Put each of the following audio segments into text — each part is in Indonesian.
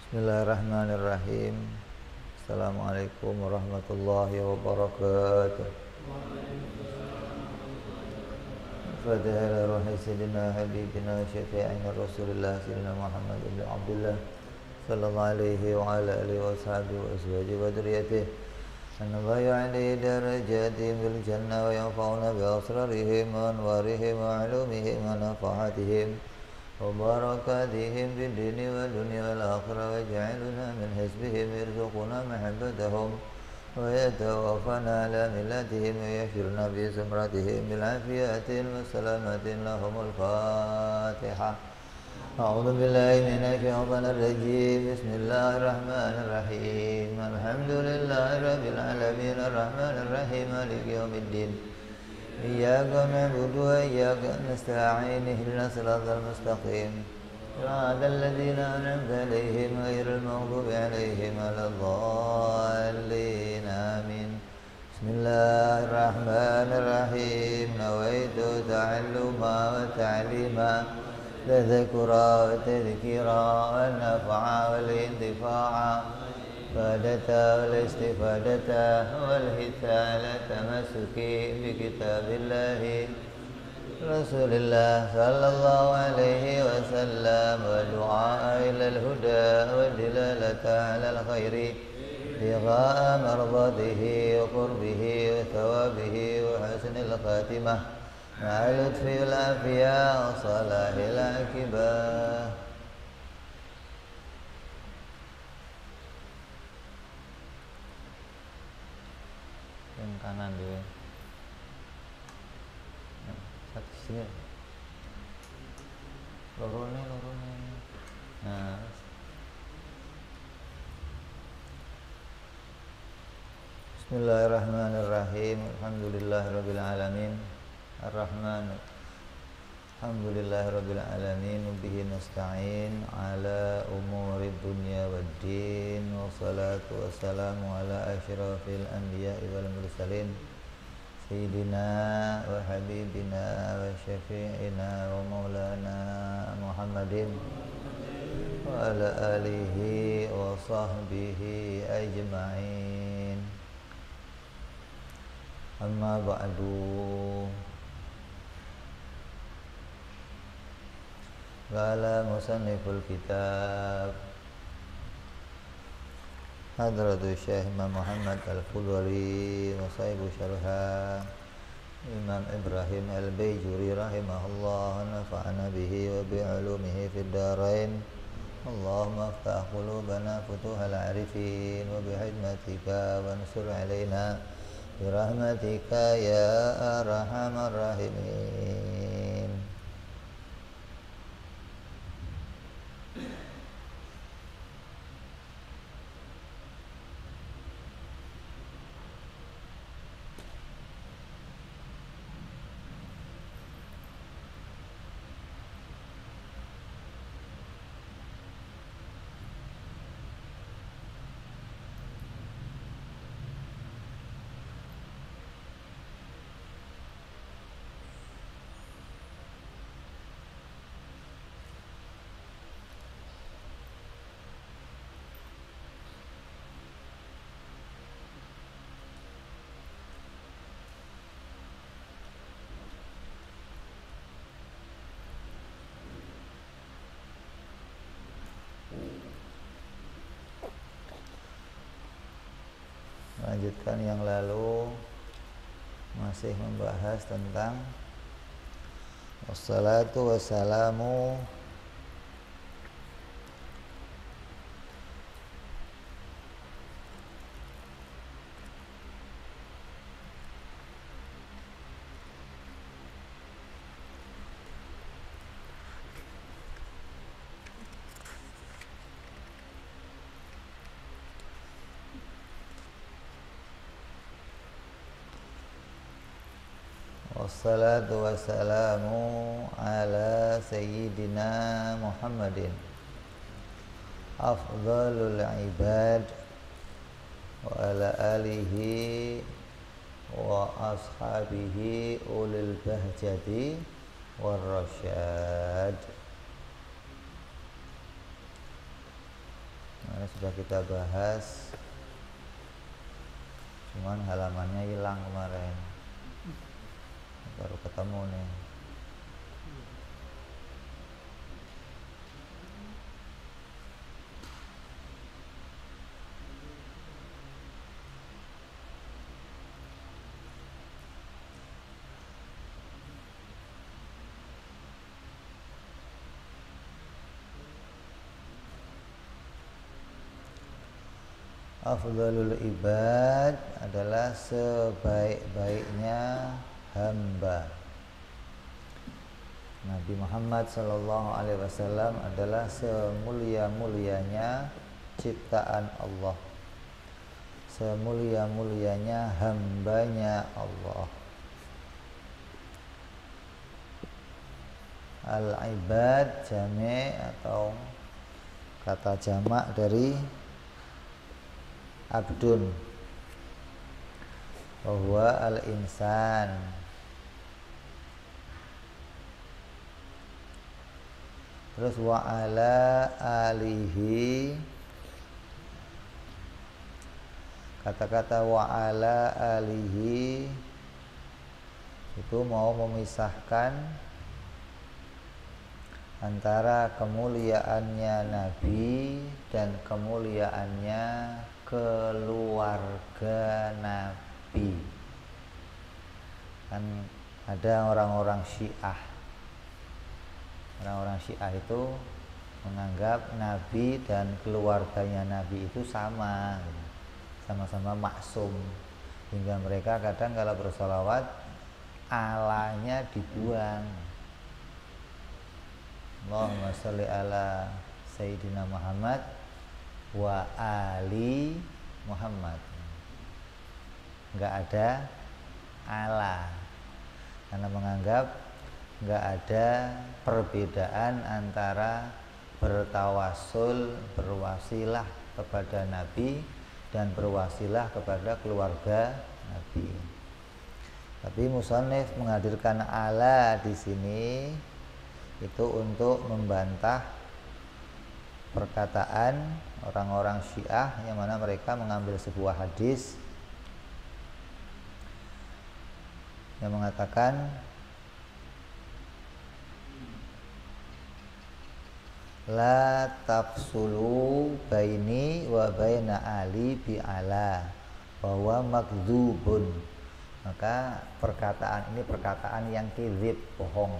Bismillahirrahmanirrahim. Assalamualaikum warahmatullahi wabarakatuh. Fatihah ila ruhi sayyidina habibina syafi'ina rasulillah sayyidina Muhammad ibn Abdullah sallallahu alaihi wa ala alihi wa sahbihi wa azwajihi wa dhurriyyatihi an bay'ali darajatihim bil jannah wa yanfa'una bi asrarihim wa anwarihim wa ulumihim wa nafahatihim وبركاتهم في الدين والدنيا والآخرة واجعلنا من حزبهم يرزقنا محبتهم ويتوفنا على ملتهم ويحشرنا في زمرتهم بالعافية والسلامة لهم الفاتحة. أعوذ بالله من الشيطان الرجيم. بسم الله الرحمن الرحيم. الحمد لله رب العالمين الرحمن الرحيم مالك يوم الدين إياك نعبد وإياك نستعين اهدنا الصراط المستقيم صراط الذين أنعمت عليهم غير المغضوب عليهم ولا الضالين آمين. بسم الله الرحمن الرحيم. نويت تعلما وتعليما تذكرا وتذكيرا والنفعا والانتفاعا فادتا والاستفادة والهثا على تمسكي بكتاب الله رسول الله صلى الله عليه وسلم والدعاء إلى الهدى والدلالة على الخير ابتغاء مرضاته وقربه وثوابه وحسن الخاتمة مع اللطف والعافية وصلاح العاقبة. Yang kanan dulu. Satu sini. Lorone. Nah. Bismillahirrahmanirrahim. Alhamdulillahirabbil alamin. Arrahman. Alhamdulillahirabbil alamin. Bihi nasta'in ala umuri dunya waddin. Wassalatu wassalamu ala asyrafil anbiya'i wal mursalin sayyidina wa habibina wa syafi'ina wa maulana Muhammadin wa ala alihi wa sahbihi ajma'in. Amma ba'du. Qala musanniful kitab Hadratu Syekh Imam Muhammad Al-Fudwali wa sahibu syarha Imam Ibrahim Al-Bayjuri rahimahullah, nafa'ana bihi wa bi'ulumihi fid darain. Allahumma aftah qulubana futuhal arifin wa bihidmatika wansur alaina birahmatika ya arhamar rahimin. Lanjutkan yang lalu, masih membahas tentang wassalatu wassalamu wassalatu wassalamu ala sayyidina Muhammadin afdhalul ibad wa ala alihi wa ashabihi ulil bahjati warrasyad. sudah kita bahas, cuman halamannya hilang kemarin, baru ketemu nih. Afdhalul ibad adalah sebaik-baiknya hamba. Nabi Muhammad sallallahu alaihi wasallam adalah semulia-mulianya ciptaan Allah, semulia-mulianya hambanya Allah. Al-ibad jami' atau kata jamak dari abdun, bahwa al-insan. Terus wa ala alihi, kata-kata wa ala alihi itu mau memisahkan antara kemuliaannya Nabi dan kemuliaannya keluarga Nabi. Kan ada orang-orang Syiah. Orang-orang Syiah itu menganggap Nabi dan keluarganya Nabi itu sama, sama-sama maksum, hingga mereka kadang kalau bersolawat alanya dibuang. Allahumma sholli ala Sayyidina Muhammad wa ali Muhammad, nggak ada ala, karena menganggap nggak ada perbedaan antara bertawasul, berwasilah kepada Nabi dan berwasilah kepada keluarga Nabi. Tapi musannif menghadirkan ala di sini itu untuk membantah perkataan orang-orang Syiah yang mana mereka mengambil sebuah hadis yang mengatakan la tafsulu baini wa baina ali bi ala bahwa makdzubun. Maka perkataan ini perkataan yang kizib, bohong,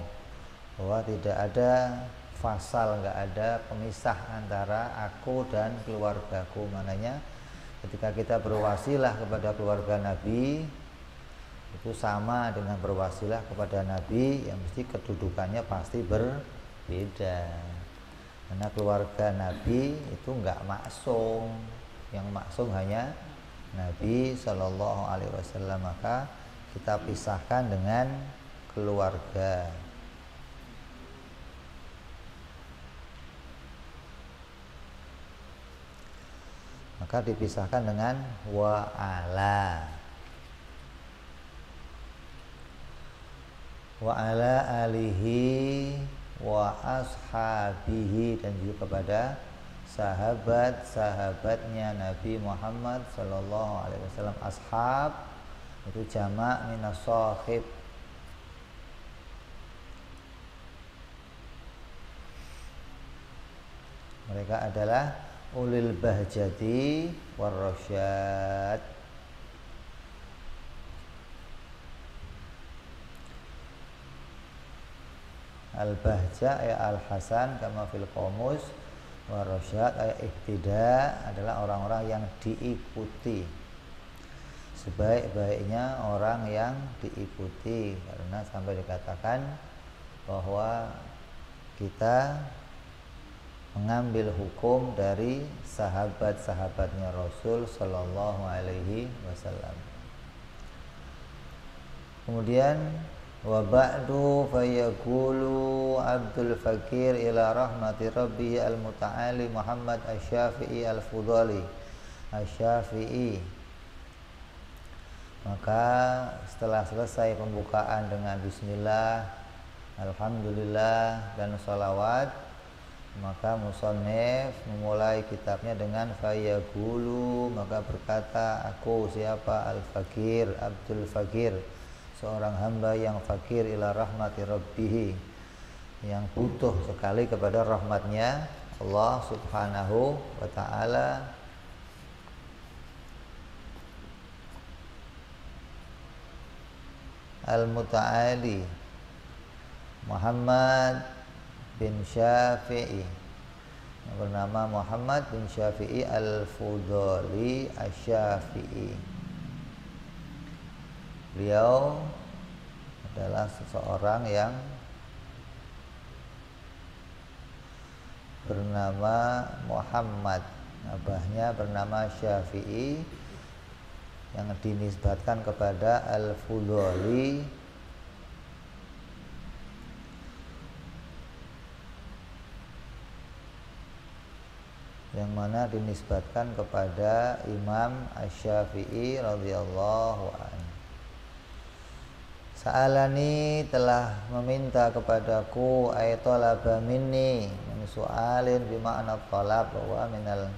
bahwa tidak ada fasal, nggak ada pemisah antara aku dan keluargaku. Maknanya ketika kita berwasilah kepada keluarga Nabi itu sama dengan berwasilah kepada Nabi, yang mesti kedudukannya pasti berbeda. Karena keluarga Nabi itu nggak maksum, yang maksum hanya Nabi Shallallahu Alaihi Wasallam. Maka kita pisahkan dengan keluarga. Maka dipisahkan dengan wa ala. Wa ala alihi wa ashabihi, dan juga kepada sahabat-sahabatnya Nabi Muhammad sallallahu alaihi wasallam. Ashab itu jamak minas shahib. Mereka adalah ulil bahjati warrasyad. Al-bahja ya al-hasan kama fil qamus, warrasyad ya ihtida adalah orang-orang yang diikuti, sebaik-baiknya orang yang diikuti. Karena sampai dikatakan bahwa kita mengambil hukum dari sahabat-sahabatnya Rasul Sallallahu Alaihi Wasallam. Kemudian wa ba'du fayaqulu Abdul Fakir ila rahmati Rabbi al-Muta'ali Muhammad Asy-Syafi'i al-Fudhali Asy-Syafi'i. Maka setelah selesai pembukaan dengan bismillah, alhamdulillah dan sholawat, Maka musannif memulai kitabnya dengan fayaqulu, maka berkata, aku siapa? Al-Fakir, Abdul Fakir, seorang hamba yang fakir ila rahmati rabbih, yang butuh sekali kepada rahmatnya Allah subhanahu wa ta'ala. Al-Muta'ali Muhammad bin Syafi'i, yang bernama Muhammad bin Syafi'i Al-Fudhali Asy-Syafi'i. Beliau adalah seseorang yang bernama Muhammad, abahnya bernama Syafi'i, yang dinisbatkan kepada Al-Fudhali, yang mana dinisbatkan kepada Imam Asy-Syafi'i radhiyallahu anhu. Sa'alani, telah meminta kepadaku, ay talaba minni, min su'alin bima'na talab wa minal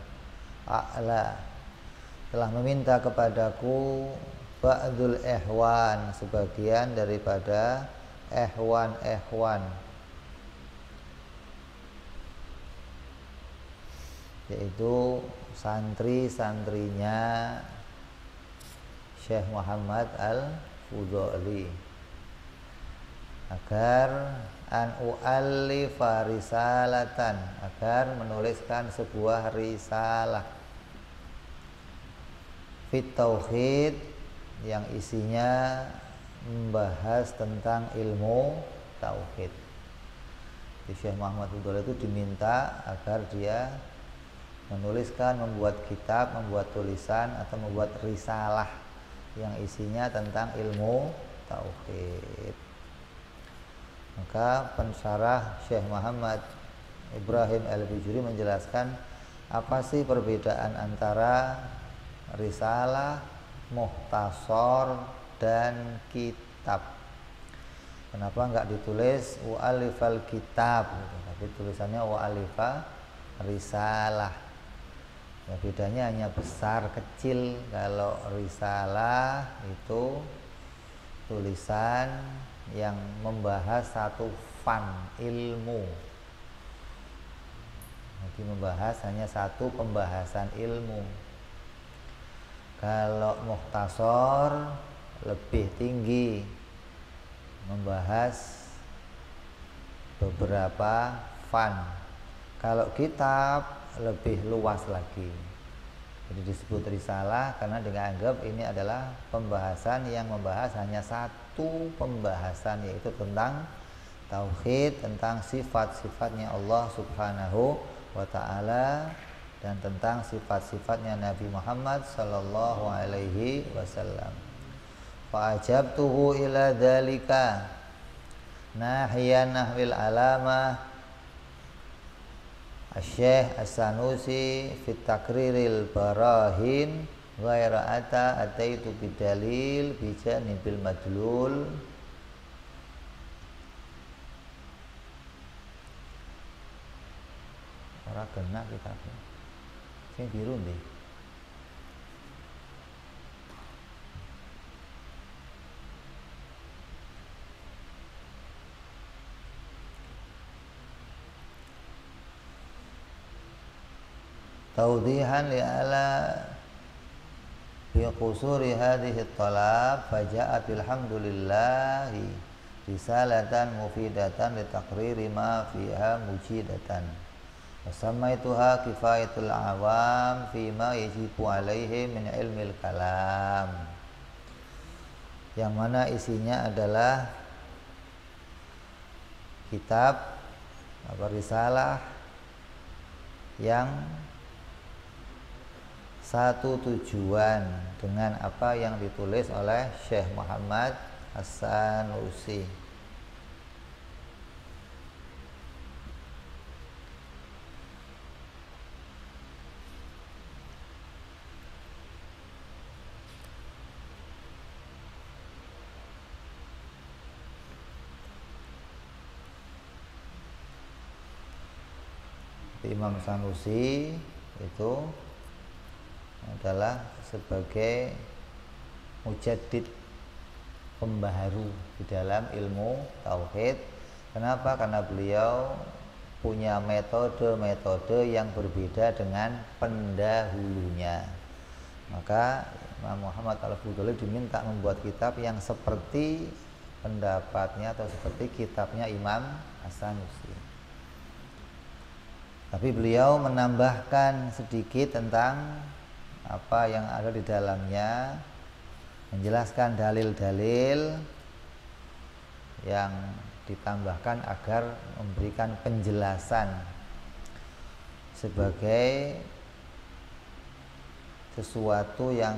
a'la, telah meminta kepadaku ba'dul ihwan, sebagian daripada ihwan-ihwan, yaitu santri-santrinya Syekh Muhammad Al-Fudhali, agar an u'allifa risalatan, agar menuliskan sebuah risalah fit tauhid, yang isinya membahas tentang ilmu tauhid. Syekh Muhammad Fudhali itu diminta agar dia menuliskan, membuat kitab, membuat tulisan atau membuat risalah yang isinya tentang ilmu tauhid. Maka pensyarah Syekh Muhammad Ibrahim Al-Bijuri menjelaskan apa sih perbedaan antara risalah, mukhtasar, dan kitab. Kenapa enggak ditulis wa'alifal kitab, tapi tulisannya wa'alifa risalah. Ya, bedanya hanya besar kecil. Kalau risalah itu tulisan yang membahas satu fan ilmu, jadi membahas hanya satu pembahasan ilmu. Kalau mukhtasar lebih tinggi, membahas beberapa fan. Kalau kitab lebih luas lagi. Jadi disebut risalah karena dianggap ini adalah pembahasan yang membahas hanya satu pembahasan, yaitu tentang tauhid, tentang sifat-sifatnya Allah Subhanahu wa ta'ala, dan tentang sifat-sifatnya Nabi Muhammad sallallahu alaihi wasallam. Fa ajabtuhu ila dzalika nahiyan nahwil alamah Asy-Syaikh As-Sanusi fit takriril barahin ghaira ataitu bidalil bijanibil madlul. Ora kena kitabnya sing biru ndi? Tawdihan li'ala fi qusuri hadhihi talab faja'at alhamdulillahi risalatan mufidatan li taqriri ma fiha mujidatan wa samaituha kifayatul awam fi ma yajibu alaihi min ilmil kalam, yang mana isinya adalah kitab atau risalah yang satu tujuan dengan apa yang ditulis oleh Syekh Muhammad As-Sanusi. Imam Sanusi itu adalah sebagai mujaddid, pembaharu di dalam ilmu tauhid. Kenapa? Karena beliau punya metode-metode yang berbeda dengan pendahulunya. Maka Imam Muhammad Al-Fudaili diminta membuat kitab yang seperti pendapatnya atau seperti kitabnya Imam As-Sanusi. Tapi beliau menambahkan sedikit tentang apa yang ada di dalamnya, menjelaskan dalil-dalil yang ditambahkan agar memberikan penjelasan sebagai sesuatu yang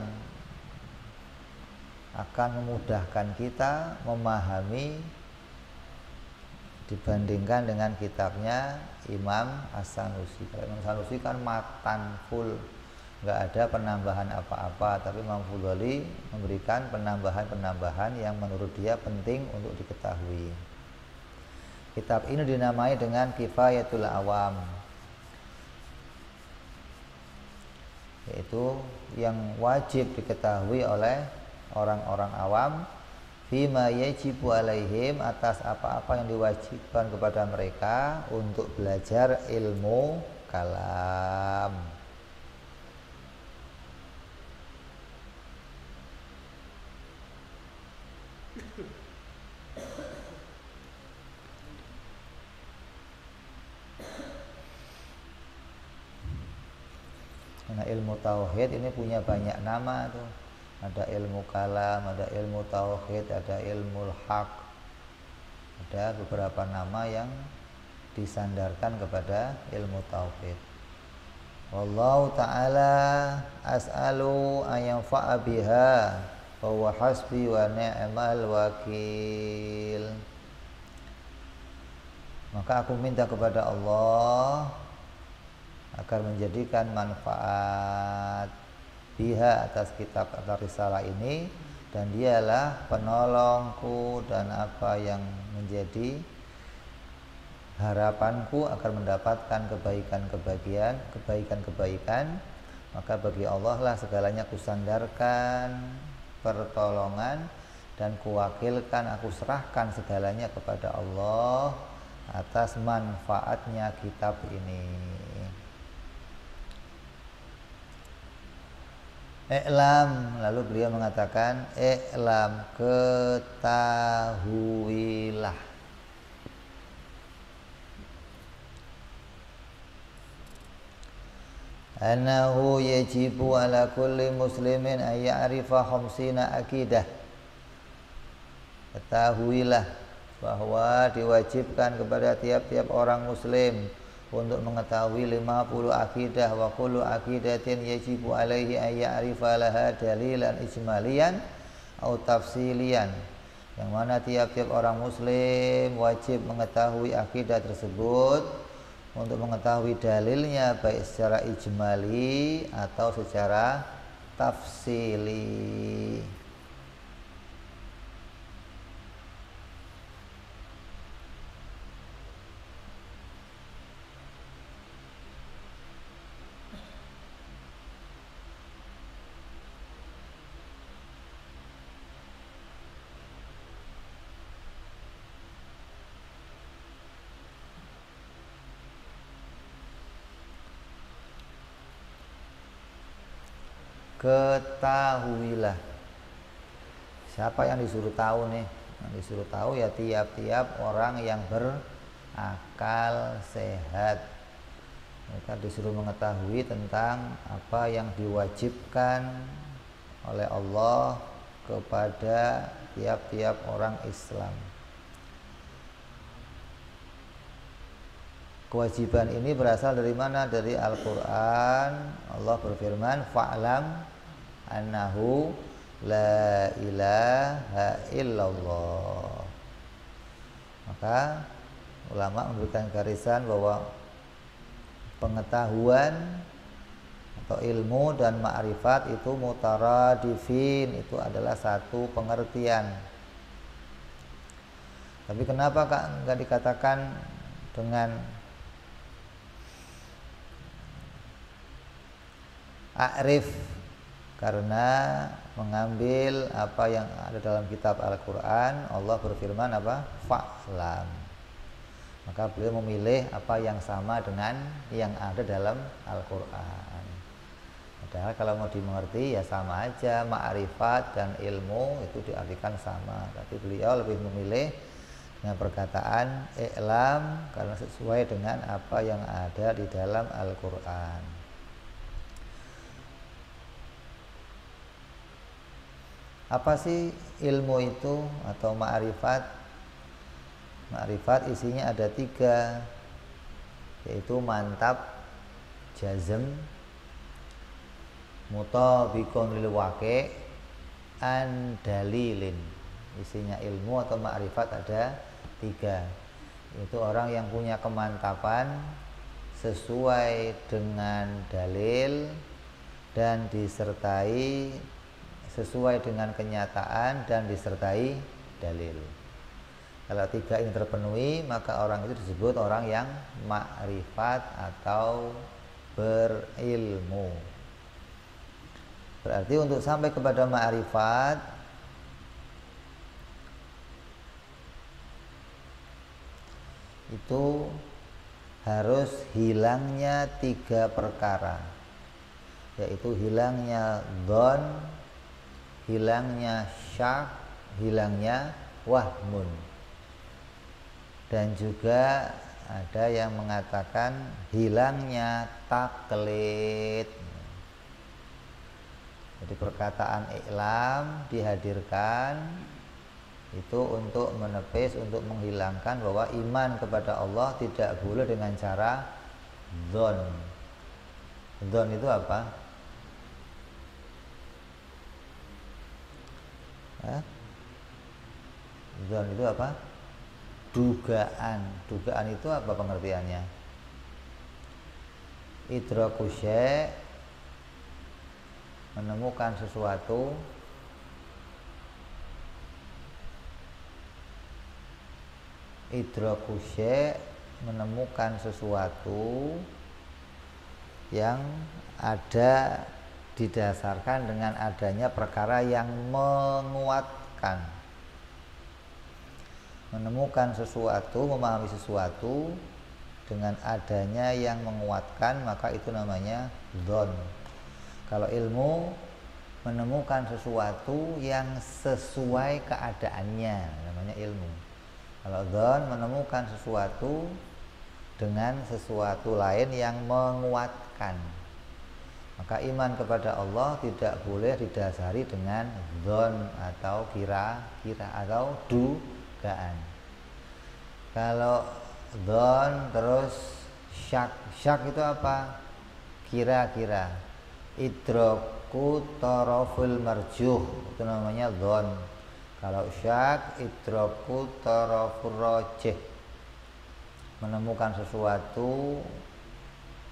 akan memudahkan kita memahami dibandingkan dengan kitabnya Imam As-Sanusi. Kalau Imam Sanusi kan matan full, nggak ada penambahan apa-apa, tapi Imam Fudaili memberikan penambahan-penambahan yang menurut dia penting untuk diketahui. Kitab ini dinamai dengan Kifayatul Awam, yaitu yang wajib diketahui oleh orang-orang awam, fima yajibu alaihim, atas apa-apa yang diwajibkan kepada mereka untuk belajar ilmu kalam. Karena ilmu tauhid ini punya banyak nama tuh. Ada ilmu kalam, ada ilmu tauhid, ada ilmu haq. Ada beberapa nama yang disandarkan kepada ilmu tauhid. Wallahu ta'ala as'alu an yanfa'a biha wa huwa hasbi wa ni'mal wakil. Maka aku minta kepada Allah agar menjadikan manfaat biha atas kitab atau risalah ini, dan dialah penolongku dan apa yang menjadi harapanku agar mendapatkan kebaikan-kebaikan. Maka bagi Allah lah segalanya kusandarkan pertolongan, dan kuwakilkan, aku serahkan segalanya kepada Allah atas manfaatnya kitab ini. I'lam, lalu beliau mengatakan, i'lam, ketahuilah, annahu yajibu ala kulli muslimin an ya'rifa khamsina akidah. Ketahuilah bahwa diwajibkan kepada tiap-tiap orang muslim untuk mengetahui 50 akidah, wa kullu akidatin yajibu alaihi an ya'rifa laha dalilan ijmaliyan atau tafsilian, yang mana tiap-tiap orang muslim wajib mengetahui akidah tersebut untuk mengetahui dalilnya baik secara ijmali atau secara tafsili. Ketahuilah. Siapa yang disuruh tahu nih? Yang disuruh tahu ya tiap-tiap orang yang berakal sehat. Mereka disuruh mengetahui tentang apa yang diwajibkan oleh Allah kepada tiap-tiap orang Islam. Kewajiban ini berasal dari mana? Dari Al-Quran. Allah berfirman, fa'lam annahu la ilaha illallah. Maka ulama memberikan garisan bahwa pengetahuan atau ilmu dan ma'rifat itu mutaradifin, itu adalah satu pengertian. Tapi kenapa enggak dikatakan dengan A'rif karena mengambil apa yang ada dalam kitab Al-Quran. Allah berfirman apa? Fa'lam. Maka beliau memilih apa yang sama dengan yang ada dalam Al-Quran. Padahal kalau mau dimengerti ya sama aja, ma'rifat dan ilmu itu diartikan sama. Tapi beliau lebih memilih dengan perkataan i'lam karena sesuai dengan apa yang ada di dalam Al-Quran. Apa sih ilmu itu atau ma'rifat? Ma'rifat isinya ada 3, yaitu mantap, jazm, mutabiqun lil waqi', an dalilin. Isinya ilmu atau ma'rifat ada 3, yaitu orang yang punya kemantapan sesuai dengan dalil dan disertai sesuai dengan kenyataan dan disertai dalil. Kalau 3 ini terpenuhi, maka orang itu disebut orang yang ma'rifat atau berilmu. Berarti untuk sampai kepada ma'rifat itu harus hilangnya 3 perkara, yaitu hilangnya dhon, hilangnya syak, hilangnya wahmun. Dan juga ada yang mengatakan hilangnya taklid. Jadi perkataan i'lam dihadirkan itu untuk menepis, untuk menghilangkan bahwa iman kepada Allah tidak boleh dengan cara dzon. Dzon itu apa? Dzon itu apa? Dugaan. Dugaan itu apa pengertiannya? Idraku syai', menemukan sesuatu, idraku syai', menemukan sesuatu yang ada didasarkan dengan adanya perkara yang menguatkan. Menemukan sesuatu, memahami sesuatu dengan adanya yang menguatkan, maka itu namanya dzon. Kalau ilmu, menemukan sesuatu yang sesuai keadaannya, namanya ilmu. Kalau dzon, menemukan sesuatu dengan sesuatu lain yang menguatkan. Maka iman kepada Allah tidak boleh didasari dengan dzon atau kira-kira atau dugaan. Kalau dzon terus syak, syak itu apa? Kira-kira. Idraku taraful marjuh, itu namanya dzon. Kalau syak, idraku tarafur rajih, menemukan sesuatu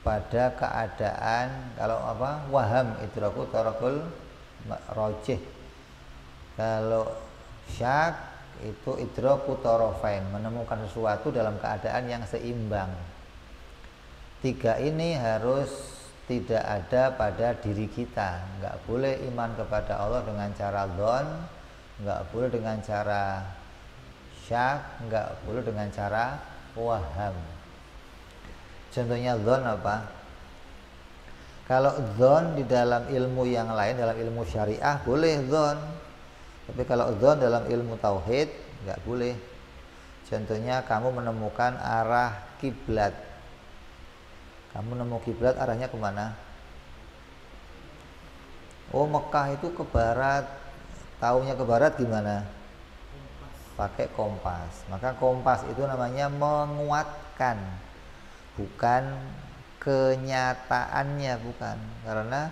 pada keadaan, kalau apa? Waham, idraku taraful rajih. Kalau syak itu idraku tarafain, menemukan sesuatu dalam keadaan yang seimbang. 3 ini harus tidak ada pada diri kita. Enggak boleh iman kepada Allah dengan cara dzon, enggak boleh dengan cara syak, enggak boleh dengan cara waham. Contohnya dzon apa? Kalau dzon di dalam ilmu yang lain, dalam ilmu syariah boleh dzon. Tapi kalau dzon dalam ilmu tauhid enggak boleh. Contohnya kamu menemukan arah kiblat. Kamu nemu kiblat arahnya kemana? Oh, Mekah itu ke barat. Taunya ke barat gimana? Pakai kompas. Maka kompas itu namanya menguatkan, bukan kenyataannya, bukan. Karena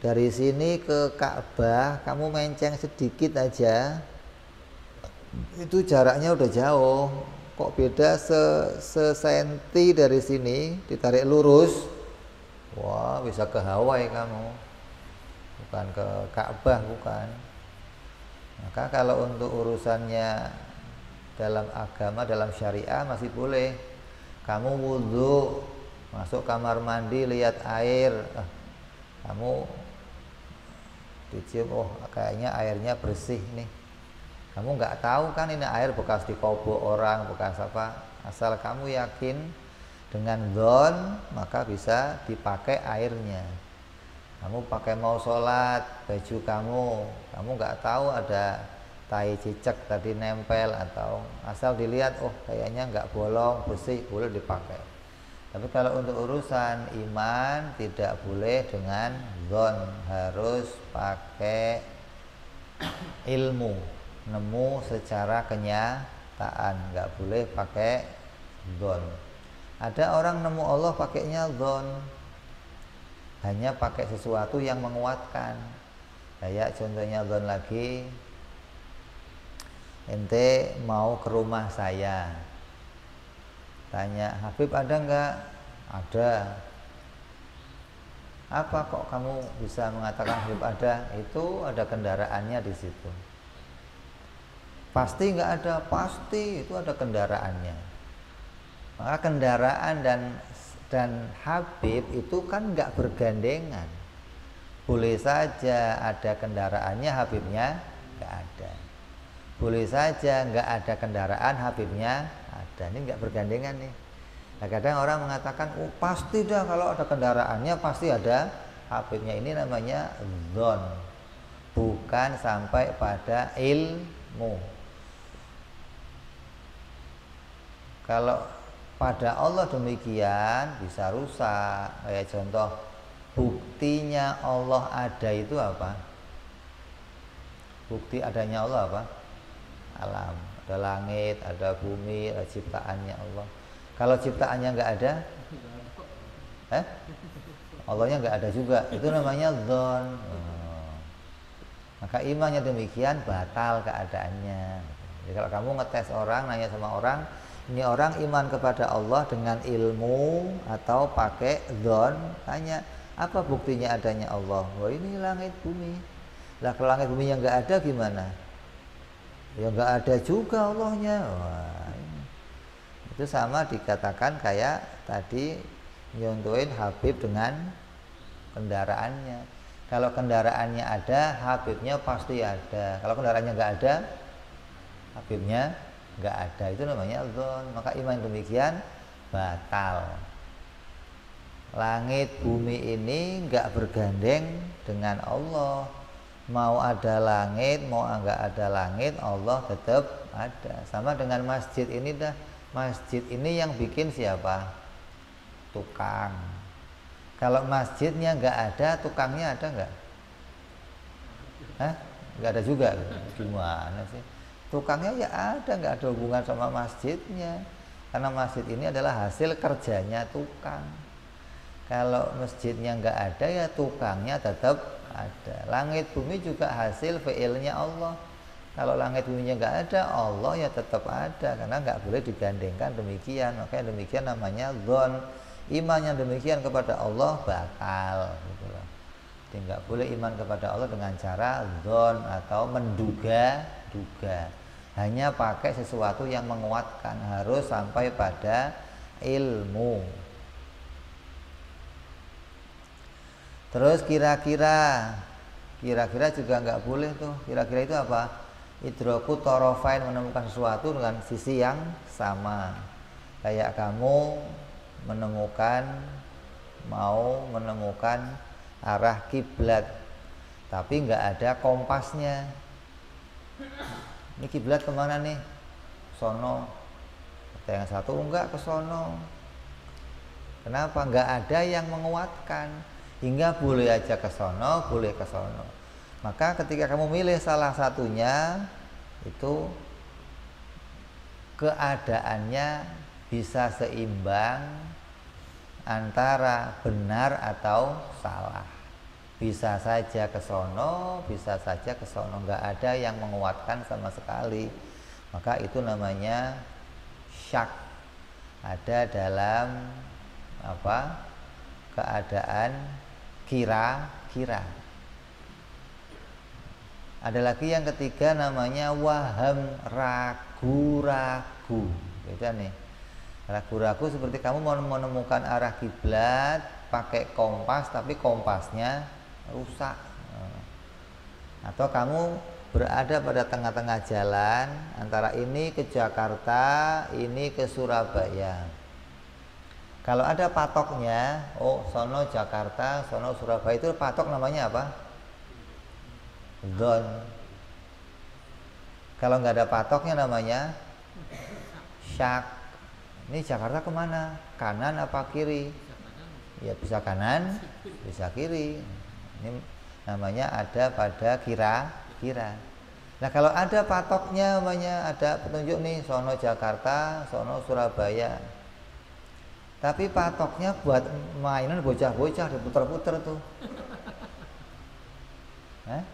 dari sini ke Ka'bah kamu menceng sedikit aja, itu jaraknya udah jauh. Kok beda sesenti dari sini, ditarik lurus, wah bisa ke Hawaii kamu, bukan ke Ka'bah, bukan. Maka kalau untuk urusannya dalam agama, dalam syariah masih boleh. Kamu wudhu, masuk kamar mandi, lihat air, Kamu dicium, oh kayaknya airnya bersih nih. Kamu nggak tahu kan ini air bekas dikobok orang, bekas apa. Asal kamu yakin dengan dzon, maka bisa dipakai airnya. Kamu pakai mau sholat, baju kamu nggak tahu ada tai cicak tadi nempel, atau asal dilihat, oh kayaknya nggak bolong, bersih, boleh dipakai. Tapi kalau untuk urusan iman tidak boleh dengan dzon, harus pakai ilmu, nemu secara kenyataan, nggak boleh pakai dzon. Ada orang nemu Allah pakainya dzon, hanya pakai sesuatu yang menguatkan. Kayak contohnya dzon lagi, ente mau ke rumah saya, tanya, Habib ada nggak? Ada. Apa kok kamu bisa mengatakan Habib ada? Itu ada kendaraannya di situ. Pasti nggak ada? Pasti, itu ada kendaraannya. Maka kendaraan dan Habib itu kan nggak bergandengan. Boleh saja ada kendaraannya, Habibnya nggak ada. Boleh saja nggak ada kendaraan, Habibnya ada. Ini nggak bergandengan nih. Nah, kadang orang mengatakan, oh pasti dah kalau ada kendaraannya pasti ada Habibnya. Ini namanya dzon, bukan sampai pada ilmu. Kalau pada Allah demikian bisa rusak. Kayak contoh, buktinya Allah ada itu apa? Bukti adanya Allah apa? Alam. Ada langit, ada bumi, ada ciptaannya Allah. Kalau ciptaannya nggak ada, Allahnya nggak ada juga. Itu namanya dzon. Maka imannya demikian batal keadaannya. Jadi kalau kamu ngetes orang, nanya sama orang, ini orang iman kepada Allah dengan ilmu atau pakai dzon, tanya apa buktinya adanya Allah? Wah ini langit bumi. Lah kalau langit bumi yang nggak ada gimana? Ya nggak ada juga Allahnya. Wah, itu sama dikatakan kayak tadi nyontohin Habib dengan kendaraannya. Kalau kendaraannya ada, Habibnya pasti ada. Kalau kendaraannya nggak ada, Habibnya nggak ada. Itu namanya dzon. Maka iman demikian batal. Langit bumi ini nggak bergandeng dengan Allah. Mau ada langit, mau nggak ada langit, Allah tetap ada. Sama dengan masjid ini dah. Masjid ini yang bikin siapa? Tukang. Kalau masjidnya nggak ada, tukangnya ada nggak? Nggak ada juga. Gimana sih? Tukangnya ya ada, nggak ada hubungan sama masjidnya. Karena masjid ini adalah hasil kerjanya tukang. Kalau masjidnya nggak ada, ya tukangnya tetap ada. Langit bumi juga hasil fi'ilnya Allah. Kalau langit buminya nggak ada, Allah ya tetap ada, karena nggak boleh digandengkan demikian. Makanya demikian namanya dzon. Iman yang demikian kepada Allah batal gitu loh. Jadi nggak boleh iman kepada Allah dengan cara dzon atau menduga-duga. Hanya pakai sesuatu yang menguatkan, harus sampai pada ilmu. Terus kira-kira juga nggak boleh tuh. Kira-kira itu apa? Idroku torofain, menemukan sesuatu dengan sisi yang sama. Kayak kamu mau menemukan arah kiblat, tapi nggak ada kompasnya. Ini kiblat kemana nih? Sono. Kata yang satu enggak ke sono. Kenapa? Nggak ada yang menguatkan. Hingga boleh aja ke sono, boleh ke sono. Maka ketika kamu milih salah satunya, itu keadaannya bisa seimbang antara benar atau salah. Bisa saja ke sono, bisa saja ke sono, nggak ada yang menguatkan sama sekali. Maka itu namanya syak. Ada dalam keadaan kira-kira. Ada lagi yang ketiga namanya waham, ragu-ragu. Beda nih. Ragu-ragu seperti kamu mau menemukan arah kiblat pakai kompas, tapi kompasnya rusak. Atau kamu berada pada tengah-tengah jalan antara ini ke Jakarta, ini ke Surabaya. Kalau ada patoknya, oh sono Jakarta, sono Surabaya, itu patok namanya apa? Zon. Kalau nggak ada patoknya namanya syak. Ini Jakarta kemana? Kanan apa kiri? Ya bisa kanan, bisa kiri. Ini namanya ada pada kira-kira. Nah kalau ada patoknya, namanya ada petunjuk nih, sono Jakarta, sono Surabaya. Tapi patoknya buat mainan bocah-bocah, diputer-puter tuh. Hah?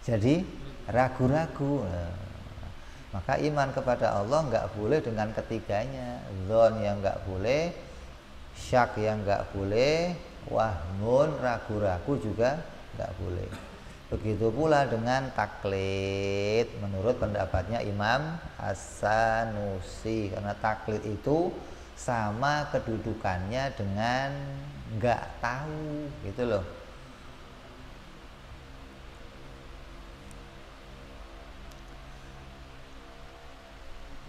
Jadi ragu-ragu. Maka iman kepada Allah nggak boleh dengan ketiganya. Zon yang nggak boleh, syak yang nggak boleh, wahmun ragu-ragu juga nggak boleh. Begitu pula dengan taklid menurut pendapatnya Imam As-Sanusi, karena taklid itu sama kedudukannya dengan nggak tahu gitu loh.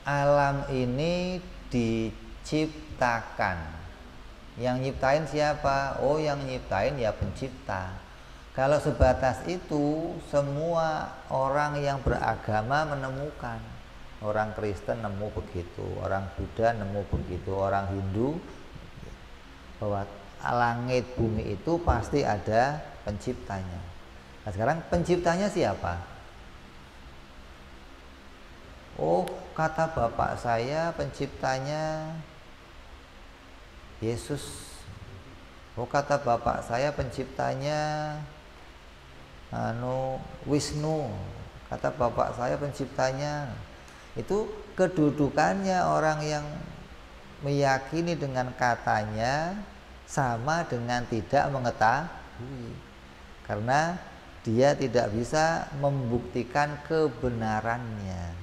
Alam ini diciptakan. Yang nyiptain siapa? Oh yang nyiptain ya pencipta. Kalau sebatas itu semua orang yang beragama menemukan. Orang Kristen nemu begitu, orang Buddha nemu begitu, orang Hindu, bahwa langit bumi itu pasti ada penciptanya. Nah sekarang penciptanya siapa? Oh kata bapak saya penciptanya Yesus. Oh kata bapak saya penciptanya Wisnu. Kata bapak saya penciptanya. Itu kedudukannya orang yang meyakini dengan katanya sama dengan tidak mengetahui, karena dia tidak bisa membuktikan kebenarannya.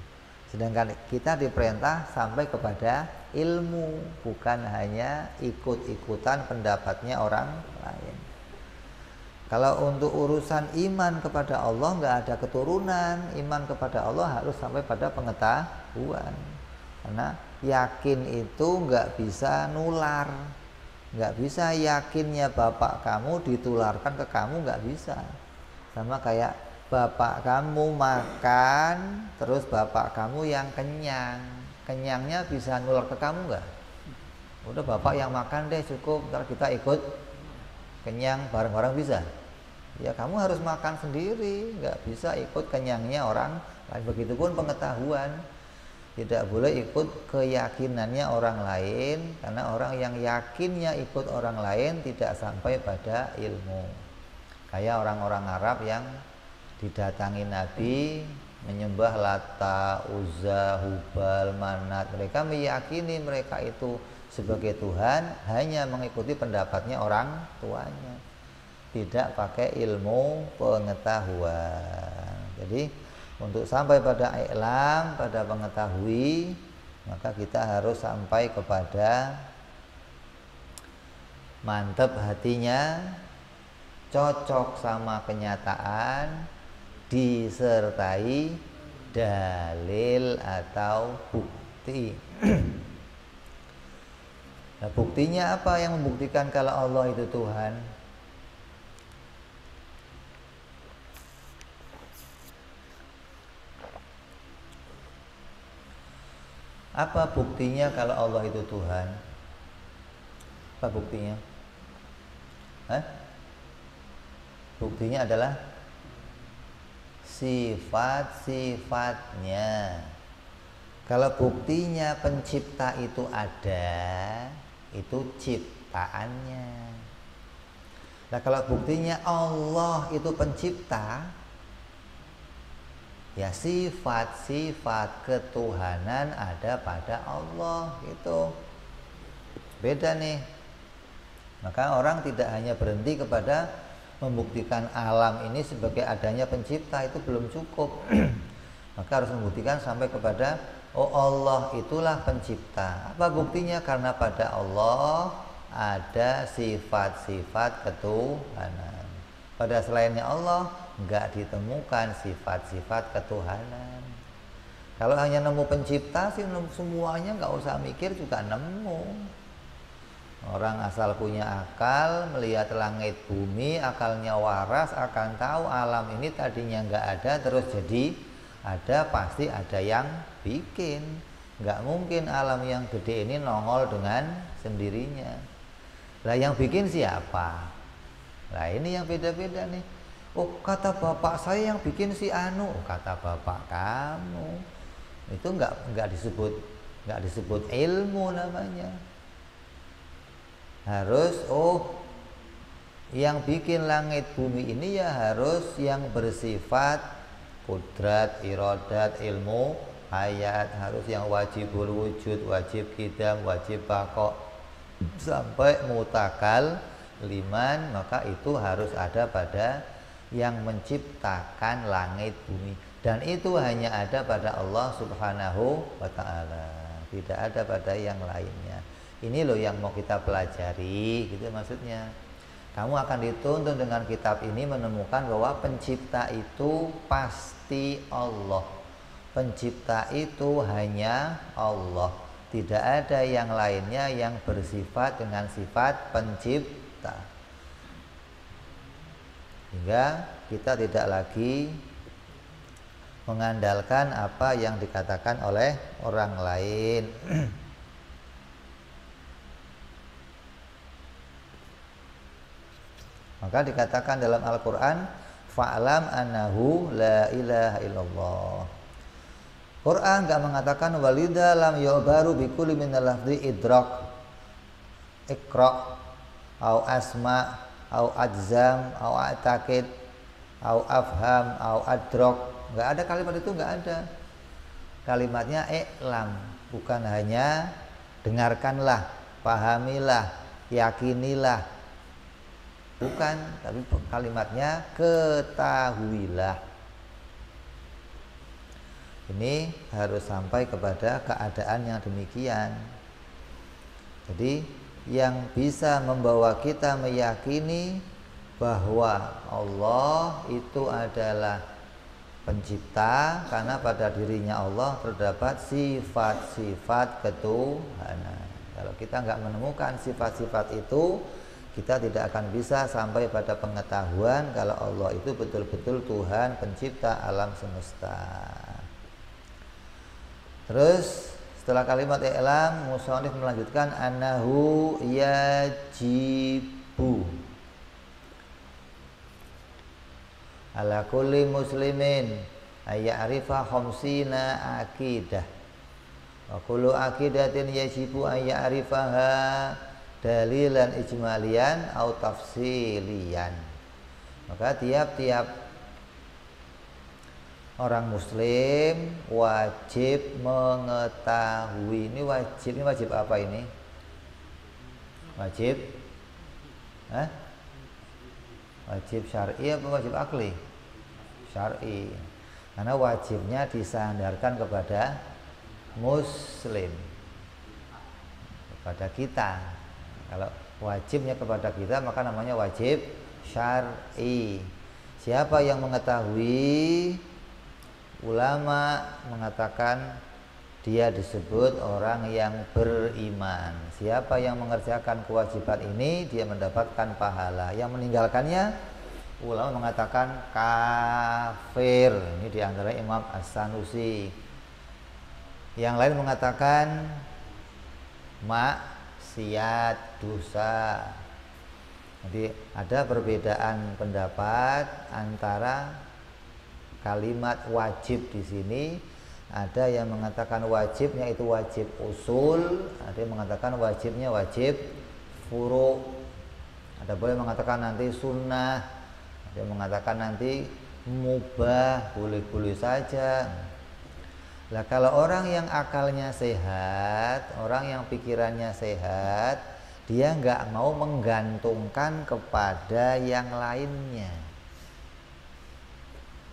Sedangkan kita diperintah sampai kepada ilmu, bukan hanya ikut-ikutan pendapatnya orang lain. Kalau untuk urusan iman kepada Allah nggak ada keturunan, iman kepada Allah harus sampai pada pengetahuan. Karena yakin itu nggak bisa nular, nggak bisa yakinnya bapak kamu ditularkan ke kamu, nggak bisa. Sama kayak bapak kamu makan, terus bapak kamu yang kenyang, kenyangnya bisa nular ke kamu nggak? Udah bapak yang makan deh cukup, ntar kita ikut kenyang bareng-bareng bisa? Ya kamu harus makan sendiri, nggak bisa ikut kenyangnya orang lain. Begitupun pengetahuan, tidak boleh ikut keyakinannya orang lain, karena orang yang yakinnya ikut orang lain tidak sampai pada ilmu. Kayak orang-orang Arab yang didatangi Nabi menyembah Lata, Uzza, Hubal, Manat. Mereka meyakini mereka itu sebagai Tuhan, hanya mengikuti pendapatnya orang tuanya, tidak pakai ilmu pengetahuan. Jadi untuk sampai pada i'lam, pada mengetahui, maka kita harus sampai kepada mantap hatinya, cocok sama kenyataan, disertai dalil atau bukti. Nah, buktinya apa yang membuktikan kalau Allah itu Tuhan? Apa buktinya kalau Allah itu Tuhan? Apa buktinya? Hah? Buktinya adalah sifat-sifatnya. Kalau buktinya pencipta itu ada, itu ciptaannya. Nah kalau buktinya Allah itu pencipta, ya sifat-sifat ketuhanan ada pada Allah, gitu. Beda nih. Maka orang tidak hanya berhenti kepada membuktikan alam ini sebagai adanya pencipta, itu belum cukup. Maka harus membuktikan sampai kepada oh Allah itulah pencipta. Apa buktinya? Karena pada Allah ada sifat-sifat ketuhanan. Pada selainnya Allah nggak ditemukan sifat-sifat ketuhanan. Kalau hanya nemu pencipta sih semuanya nggak usah mikir juga nemu. Orang asal punya akal, melihat langit bumi, akalnya waras, akan tahu alam ini tadinya nggak ada terus jadi ada, pasti ada yang bikin. Nggak mungkin alam yang gede ini nongol dengan sendirinya. Lah yang bikin siapa? Nah ini yang beda-beda nih. Oh kata bapak saya yang bikin si anu, oh, kata bapak kamu. Itu nggak disebut ilmu namanya. Harus yang bikin langit bumi ini ya harus yang bersifat kudrat, iradat, ilmu, hayat, harus yang wajibul wujud, wajib qidam, wajib baqa sampai mutakal liman, maka itu harus ada pada yang menciptakan langit bumi, dan itu hanya ada pada Allah Subhanahu wa ta'ala, tidak ada pada yang lainnya. Ini loh yang mau kita pelajari, gitu maksudnya. Kamu akan dituntun dengan kitab ini menemukan bahwa pencipta itu pasti Allah. Pencipta itu hanya Allah. Tidak ada yang lainnya yang bersifat dengan sifat pencipta. Hingga kita tidak lagi mengandalkan apa yang dikatakan oleh orang lain. Maka dikatakan dalam Al-Quran, fa'lam annahu la ilaha illallah. Quran gak mengatakan walida lam yu'baru bikulli minal lafzi idrak, ikra, au asma, au ajzam, au a'takid, au afham, au adrok. Gak ada kalimat itu, gak ada. Kalimatnya i'lam, bukan hanya dengarkanlah, pahamilah, yakinilah. Bukan, tapi kalimatnya ketahuilah. Ini harus sampai kepada keadaan yang demikian. Jadi yang bisa membawa kita meyakini bahwa Allah itu adalah pencipta, karena pada dirinya Allah terdapat sifat-sifat ketuhanan. Kalau kita nggak menemukan sifat-sifat itu, kita tidak akan bisa sampai pada pengetahuan kalau Allah itu betul-betul Tuhan pencipta alam semesta. Terus setelah kalimat i'lam, musannif melanjutkan annahu yajibu ala kulli muslimin ayya'rifa khamsina aqidah wa kullu aqidatin yajibu ayya'rifaha dalilan ijmalian atau tafsilian. Maka tiap-tiap orang muslim wajib mengetahui. Ini wajib apa ini? Wajib wajib syar'i apa wajib akli? Syar'i. Karena wajibnya disandarkan kepada muslim, kepada kita. Kalau wajibnya kepada kita maka namanya wajib syar'i. Siapa yang mengetahui, ulama mengatakan dia disebut orang yang beriman. Siapa yang mengerjakan kewajiban ini dia mendapatkan pahala. Yang meninggalkannya, ulama mengatakan kafir. Ini diantara Imam As-Sanusi. Yang lain mengatakan maksiat, dosa. Jadi ada perbedaan pendapat antara kalimat wajib di sini. Ada yang mengatakan wajibnya itu wajib usul, ada yang mengatakan wajibnya wajib furu'. Ada boleh mengatakan nanti sunnah, ada yang mengatakan nanti mubah, boleh-boleh saja. Lah kalau orang yang akalnya sehat, orang yang pikirannya sehat, dia nggak mau menggantungkan kepada yang lainnya,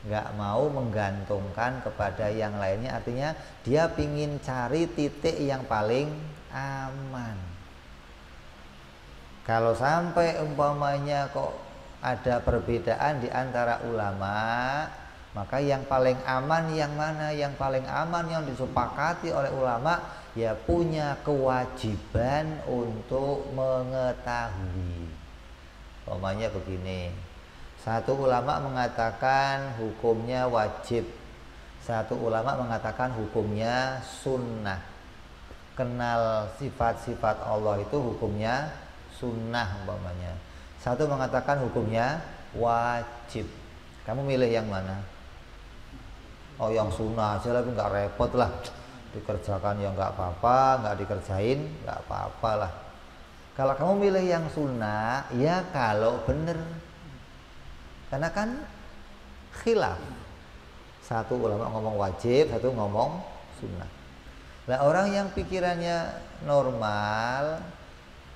nggak mau menggantungkan kepada yang lainnya. Artinya dia pingin cari titik yang paling aman. Kalau sampai umpamanya kok ada perbedaan di antara ulama, maka yang paling aman yang mana? Yang paling aman yang disepakati oleh ulama, ya punya kewajiban untuk mengetahui. Umpamanya begini, satu ulama mengatakan hukumnya wajib, satu ulama mengatakan hukumnya sunnah. Kenal sifat-sifat Allah itu hukumnya sunnah umpamanya. Satu mengatakan hukumnya wajib. Kamu milih yang mana? Oh, yang sunnah aja lah, nggak repot lah. Dikerjakan ya nggak apa-apa, nggak dikerjain nggak apa-apa lah. Kalau kamu milih yang sunnah, ya kalau bener. Karena kan khilaf. Satu ulama ngomong wajib, satu ngomong sunnah. Nah, orang yang pikirannya normal,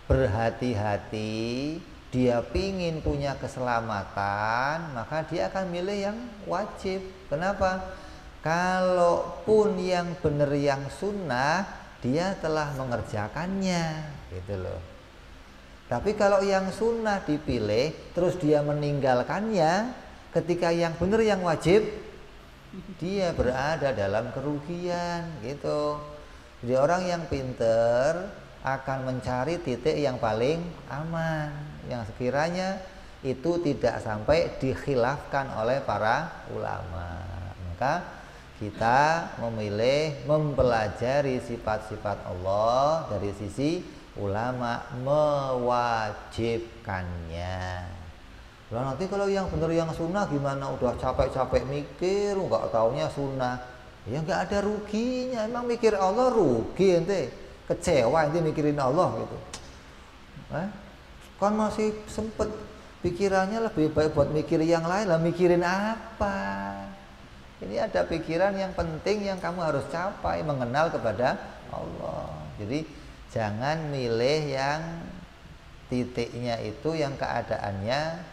berhati-hati, dia pingin punya keselamatan, maka dia akan milih yang wajib. Kenapa? Kalaupun yang benar yang sunnah, dia telah mengerjakannya, gitu loh. Tapi kalau yang sunnah dipilih, terus dia meninggalkannya, ketika yang benar yang wajib, dia berada dalam kerugian, gitu. Jadi orang yang pinter akan mencari titik yang paling aman, yang sekiranya itu tidak sampai dikhilafkan oleh para ulama. Maka kita memilih mempelajari sifat-sifat Allah dari sisi ulama mewajibkannya. Lah nanti kalau yang benar yang sunnah gimana? Udah capek-capek mikir, nggak taunya sunnah. Ya nggak ada ruginya. Emang mikir Allah rugi ente? Kecewa ente mikirin Allah gitu. Kan masih sempet pikirannya lebih baik buat mikir yang lain lah. Mikirin apa? Ini ada pikiran yang penting yang kamu harus capai, mengenal kepada Allah. Jadi jangan milih yang titiknya itu yang keadaannya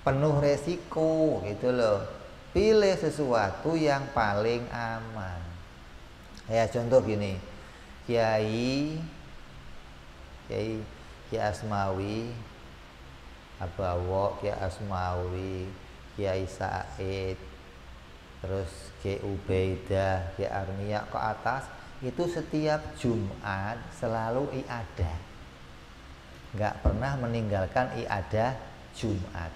penuh resiko gitu loh. Pilih sesuatu yang paling aman. Ya contoh gini, Kiai Asmawi, Abawo, Kiai Asmawi, Kiai Said, terus Kiai Ubaidah, Kiai Armia ke atas itu setiap Jumat selalu i'adah, nggak pernah meninggalkan i'adah Jumat.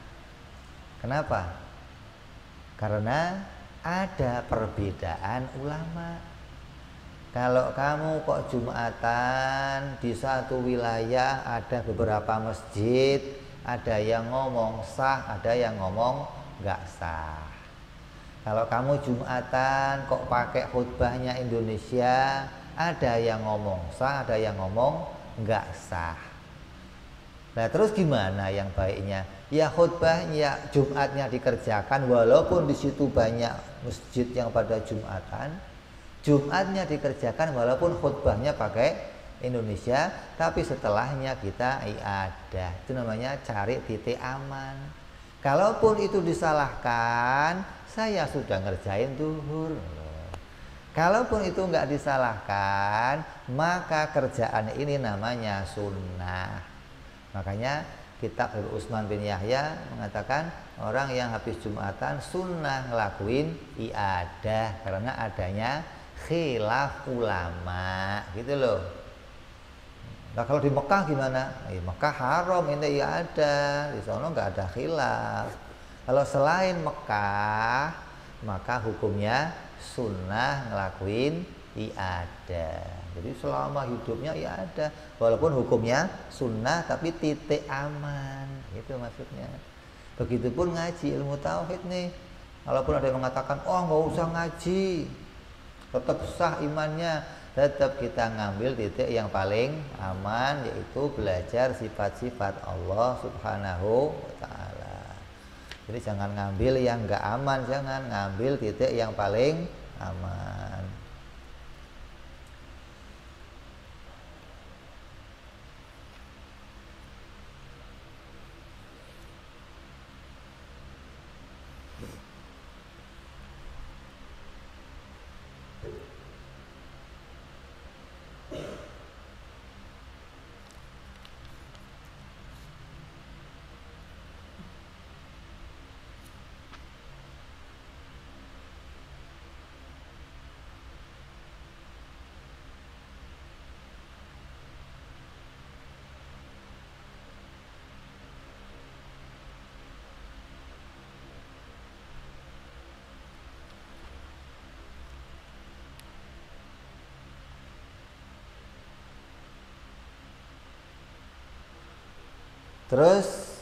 Kenapa? Karena ada perbedaan ulama. Kalau kamu kok Jumatan di satu wilayah ada beberapa masjid, ada yang ngomong sah, ada yang ngomong nggak sah. Kalau kamu Jumatan kok pakai khutbahnya Indonesia, ada yang ngomong sah, ada yang ngomong nggak sah. Nah terus gimana yang baiknya? Ya khutbahnya Jumatnya dikerjakan, walaupun di situ banyak masjid yang pada Jumatan. Jumatnya dikerjakan walaupun khutbahnya pakai Indonesia, tapi setelahnya kita i'adah. Itu namanya cari titik aman. Kalaupun itu disalahkan, saya sudah ngerjain zuhur. Kalaupun itu nggak disalahkan, maka kerjaan ini namanya sunnah. Makanya kitab Utsman bin Yahya mengatakan orang yang habis Jumatan sunnah ngelakuin i'adah karena adanya khilaf ulama, gitu loh. Nah kalau di Mekah gimana? Mekah haram ini i'adah, di sana nggak ada khilaf. Kalau selain Mekah, maka hukumnya sunnah ngelakuin i'adah. Jadi selama hidupnya i'adah, walaupun hukumnya sunnah tapi titik aman, itu maksudnya. Begitupun ngaji ilmu tauhid nih. Walaupun ada yang mengatakan, oh nggak usah ngaji, tetap sah imannya, tetap kita ngambil titik yang paling aman, yaitu belajar sifat-sifat Allah Subhanahu wa ta'ala. Jadi jangan ngambil yang nggak aman, jangan ngambil titik yang paling aman. Terus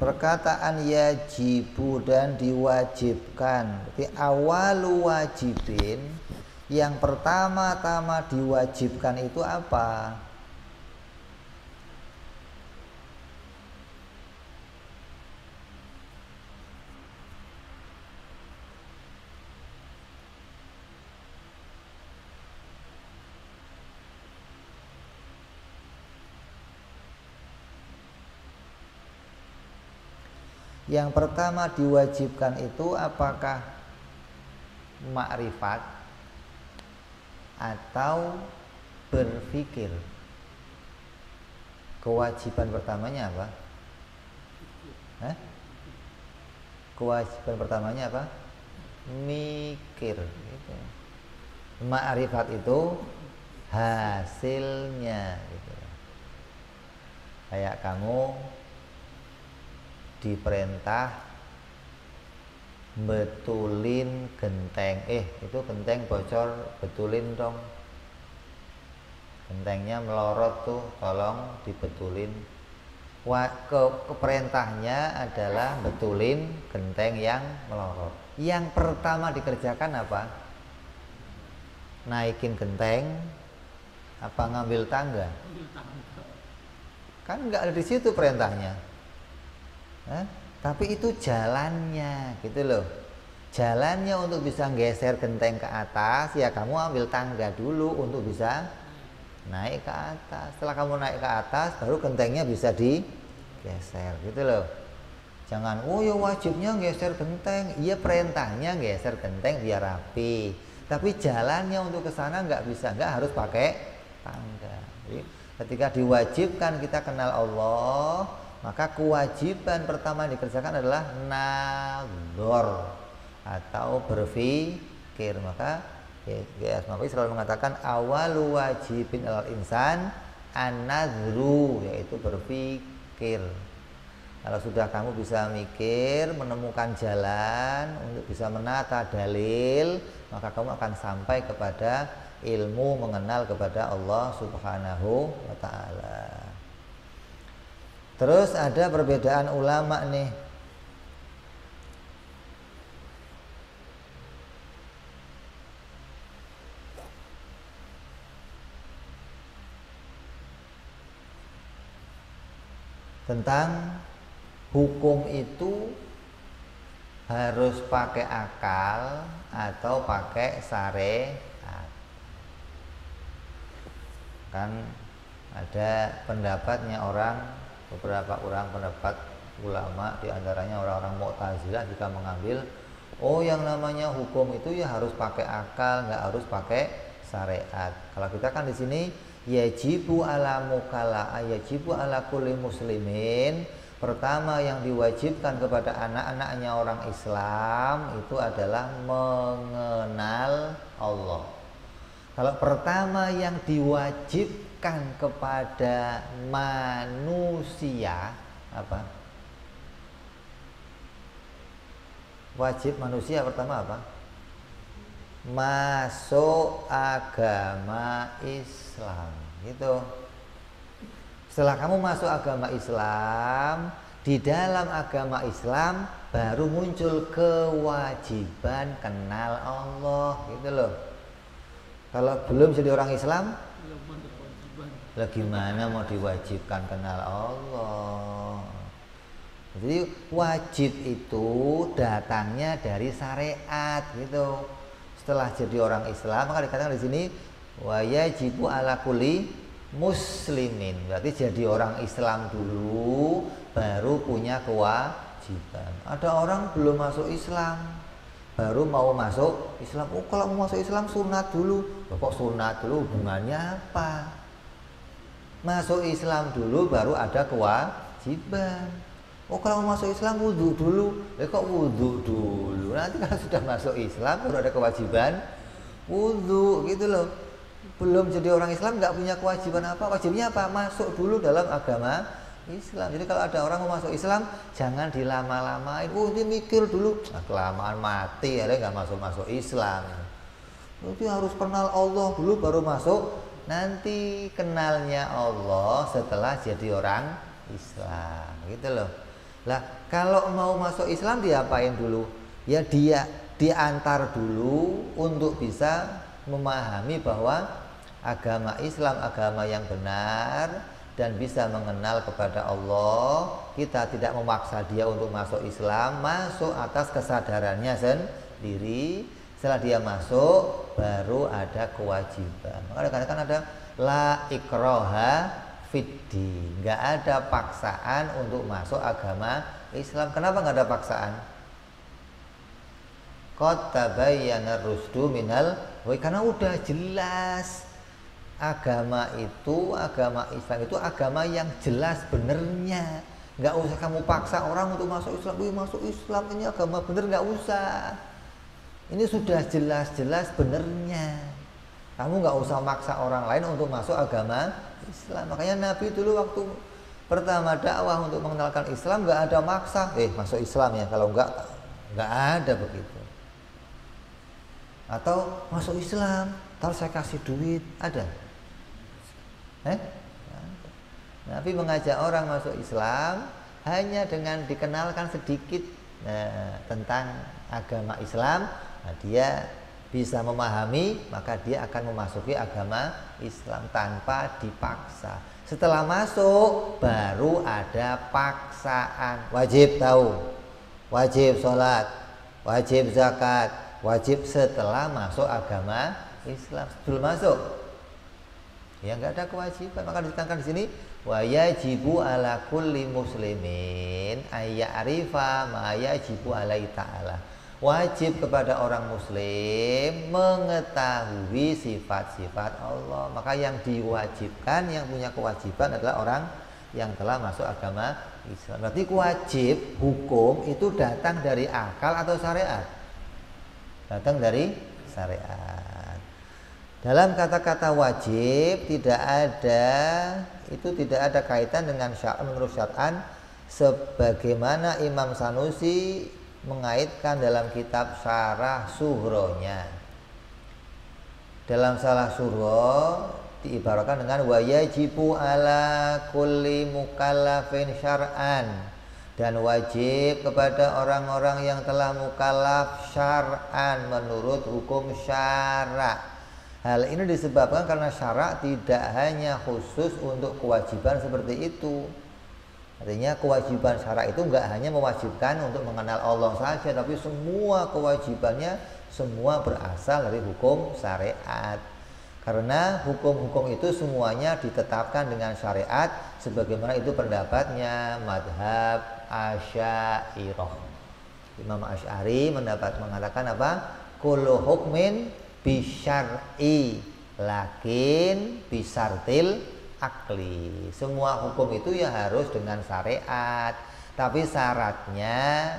perkataan yajibu dan diwajibkan. Berarti awalu wajibin, yang pertama-tama diwajibkan itu apa? Yang pertama diwajibkan itu apakah makrifat atau berpikir? Kewajiban pertamanya apa? Kewajiban pertamanya apa? Mikir. Gitu. Makrifat itu hasilnya. Gitu. Kayak kamu diperintah betulin genteng, itu genteng bocor, betulin dong, gentengnya melorot tuh, tolong dibetulin. Keperintahnya adalah betulin genteng yang melorot. Yang pertama dikerjakan apa? Naikin genteng apa ngambil tangga? Kan nggak ada di situ perintahnya. Tapi itu jalannya gitu loh. Jalannya untuk bisa geser genteng ke atas, ya kamu ambil tangga dulu untuk bisa naik ke atas. Setelah kamu naik ke atas, baru gentengnya bisa digeser gitu loh. Jangan, oh ya wajibnya geser genteng. Iya perintahnya geser genteng biar rapi. Tapi jalannya untuk ke sana nggak bisa, nggak harus pakai tangga. Jadi, ketika diwajibkan kita kenal Allah, maka kewajiban pertama yang dikerjakan adalah nadhor atau berpikir. Maka Nabi selalu mengatakan awalu wajibin alal insan an-nadhru, yaitu berpikir. Kalau sudah kamu bisa mikir, menemukan jalan untuk bisa menata dalil, maka kamu akan sampai kepada ilmu mengenal kepada Allah Subhanahu wa ta'ala. Terus ada perbedaan ulama nih. Tentang hukum itu harus pakai akal atau pakai syariat. Kan ada pendapatnya beberapa orang pendapat ulama, diantaranya orang-orang Mu'tazilah juga mengambil, yang namanya hukum itu ya harus pakai akal, nggak harus pakai syariat. Kalau kita kan di sini yajibu ala mukalla, yajibu ala kulli muslimin. Pertama yang diwajibkan kepada anak-anaknya orang Islam itu adalah mengenal Allah. Kalau pertama yang diwajibkan kepada manusia apa? Wajib manusia pertama apa? Masuk agama Islam. Gitu. Setelah kamu masuk agama Islam, di dalam agama Islam baru muncul kewajiban kenal Allah, gitu loh. Kalau belum jadi orang Islam, lah gimana mau diwajibkan kenal Allah? Jadi wajib itu datangnya dari syariat gitu. Setelah jadi orang Islam, maka dikatakan di sini wa yajibu ala kulli muslimin. Berarti jadi orang Islam dulu baru punya kewajiban. Ada orang belum masuk Islam, baru mau masuk Islam. Kalau mau masuk Islam sunat dulu. Kok sunat dulu, hubungannya apa? Masuk Islam dulu baru ada kewajiban. Kalau mau masuk Islam wudhu dulu. Kok wudhu dulu? Nanti kalau sudah masuk Islam baru ada kewajiban wudhu, gitu loh. Belum jadi orang Islam nggak punya kewajiban apa. Wajibnya apa? Masuk dulu dalam agama Islam. Jadi kalau ada orang mau masuk Islam, jangan dilama-lamain. Dia mikir dulu, kelamaan mati, ada nggak masuk Islam. Jadi harus kenal Allah dulu baru masuk. Nanti kenalnya Allah setelah jadi orang Islam, gitu loh. Lah kalau mau masuk Islam diapain dulu? Ya dia diantar dulu untuk bisa memahami bahwa agama Islam agama yang benar dan bisa mengenal kepada Allah. Kita tidak memaksa dia untuk masuk Islam, masuk atas kesadarannya sendiri. Setelah dia masuk baru ada kewajiban. Maka kadang-kadang ada la ikraha fiddin, nggak ada paksaan untuk masuk agama Islam. Kenapa nggak ada paksaan? Qad tabayyana rusdu minal ghayy, karena udah jelas agama Islam itu agama yang jelas benernya. Nggak usah kamu paksa orang untuk masuk Islam. Wih, masuk Islam ini agama bener, nggak usah. Ini sudah jelas-jelas benernya. Kamu nggak usah maksa orang lain untuk masuk agama Islam. Makanya Nabi dulu waktu pertama dakwah untuk mengenalkan Islam nggak ada maksa. Masuk Islam ya, kalau nggak ada begitu. Atau masuk Islam, ntar saya kasih duit, ada? Nabi mengajak orang masuk Islam hanya dengan dikenalkan sedikit tentang agama Islam. Nah, dia bisa memahami, maka dia akan memasuki agama Islam tanpa dipaksa. Setelah masuk baru ada paksaan. Wajib tahu, wajib sholat, wajib zakat, wajib setelah masuk agama Islam. Sebelum masuk ya nggak ada kewajiban. Maka diterangkan di sini wa yajibu ala kulli muslimin ayya'rifa ma yajibu alaihi ta'ala. Wajib kepada orang muslim mengetahui sifat-sifat Allah. Maka yang diwajibkan, yang punya kewajiban adalah orang yang telah masuk agama Islam. Berarti wajib hukum itu datang dari akal atau syariat? Datang dari syariat. Dalam kata-kata wajib tidak ada kaitan dengan syar'an menurut syar'an, sebagaimana Imam Sanusi mengaitkan dalam kitab Syarah Suhronya. Dalam Syarah Suhro diibaratkan dengan wa yajibu ala kulli mukallafin syar'an, dan wajib kepada orang-orang yang telah mukallaf syar'an menurut hukum syara'. Hal ini disebabkan karena syara' tidak hanya khusus untuk kewajiban seperti itu. Artinya kewajiban syara' itu enggak hanya mewajibkan untuk mengenal Allah saja, tapi semua kewajibannya semua berasal dari hukum syariat. Karena hukum-hukum itu semuanya ditetapkan dengan syariat, sebagaimana itu pendapatnya madhab Asy'ariyah. Imam Asy'ari mengatakan apa? Kullu hukmin bisyar'i lakin bisartil akli. Semua hukum itu ya harus dengan syariat, tapi syaratnya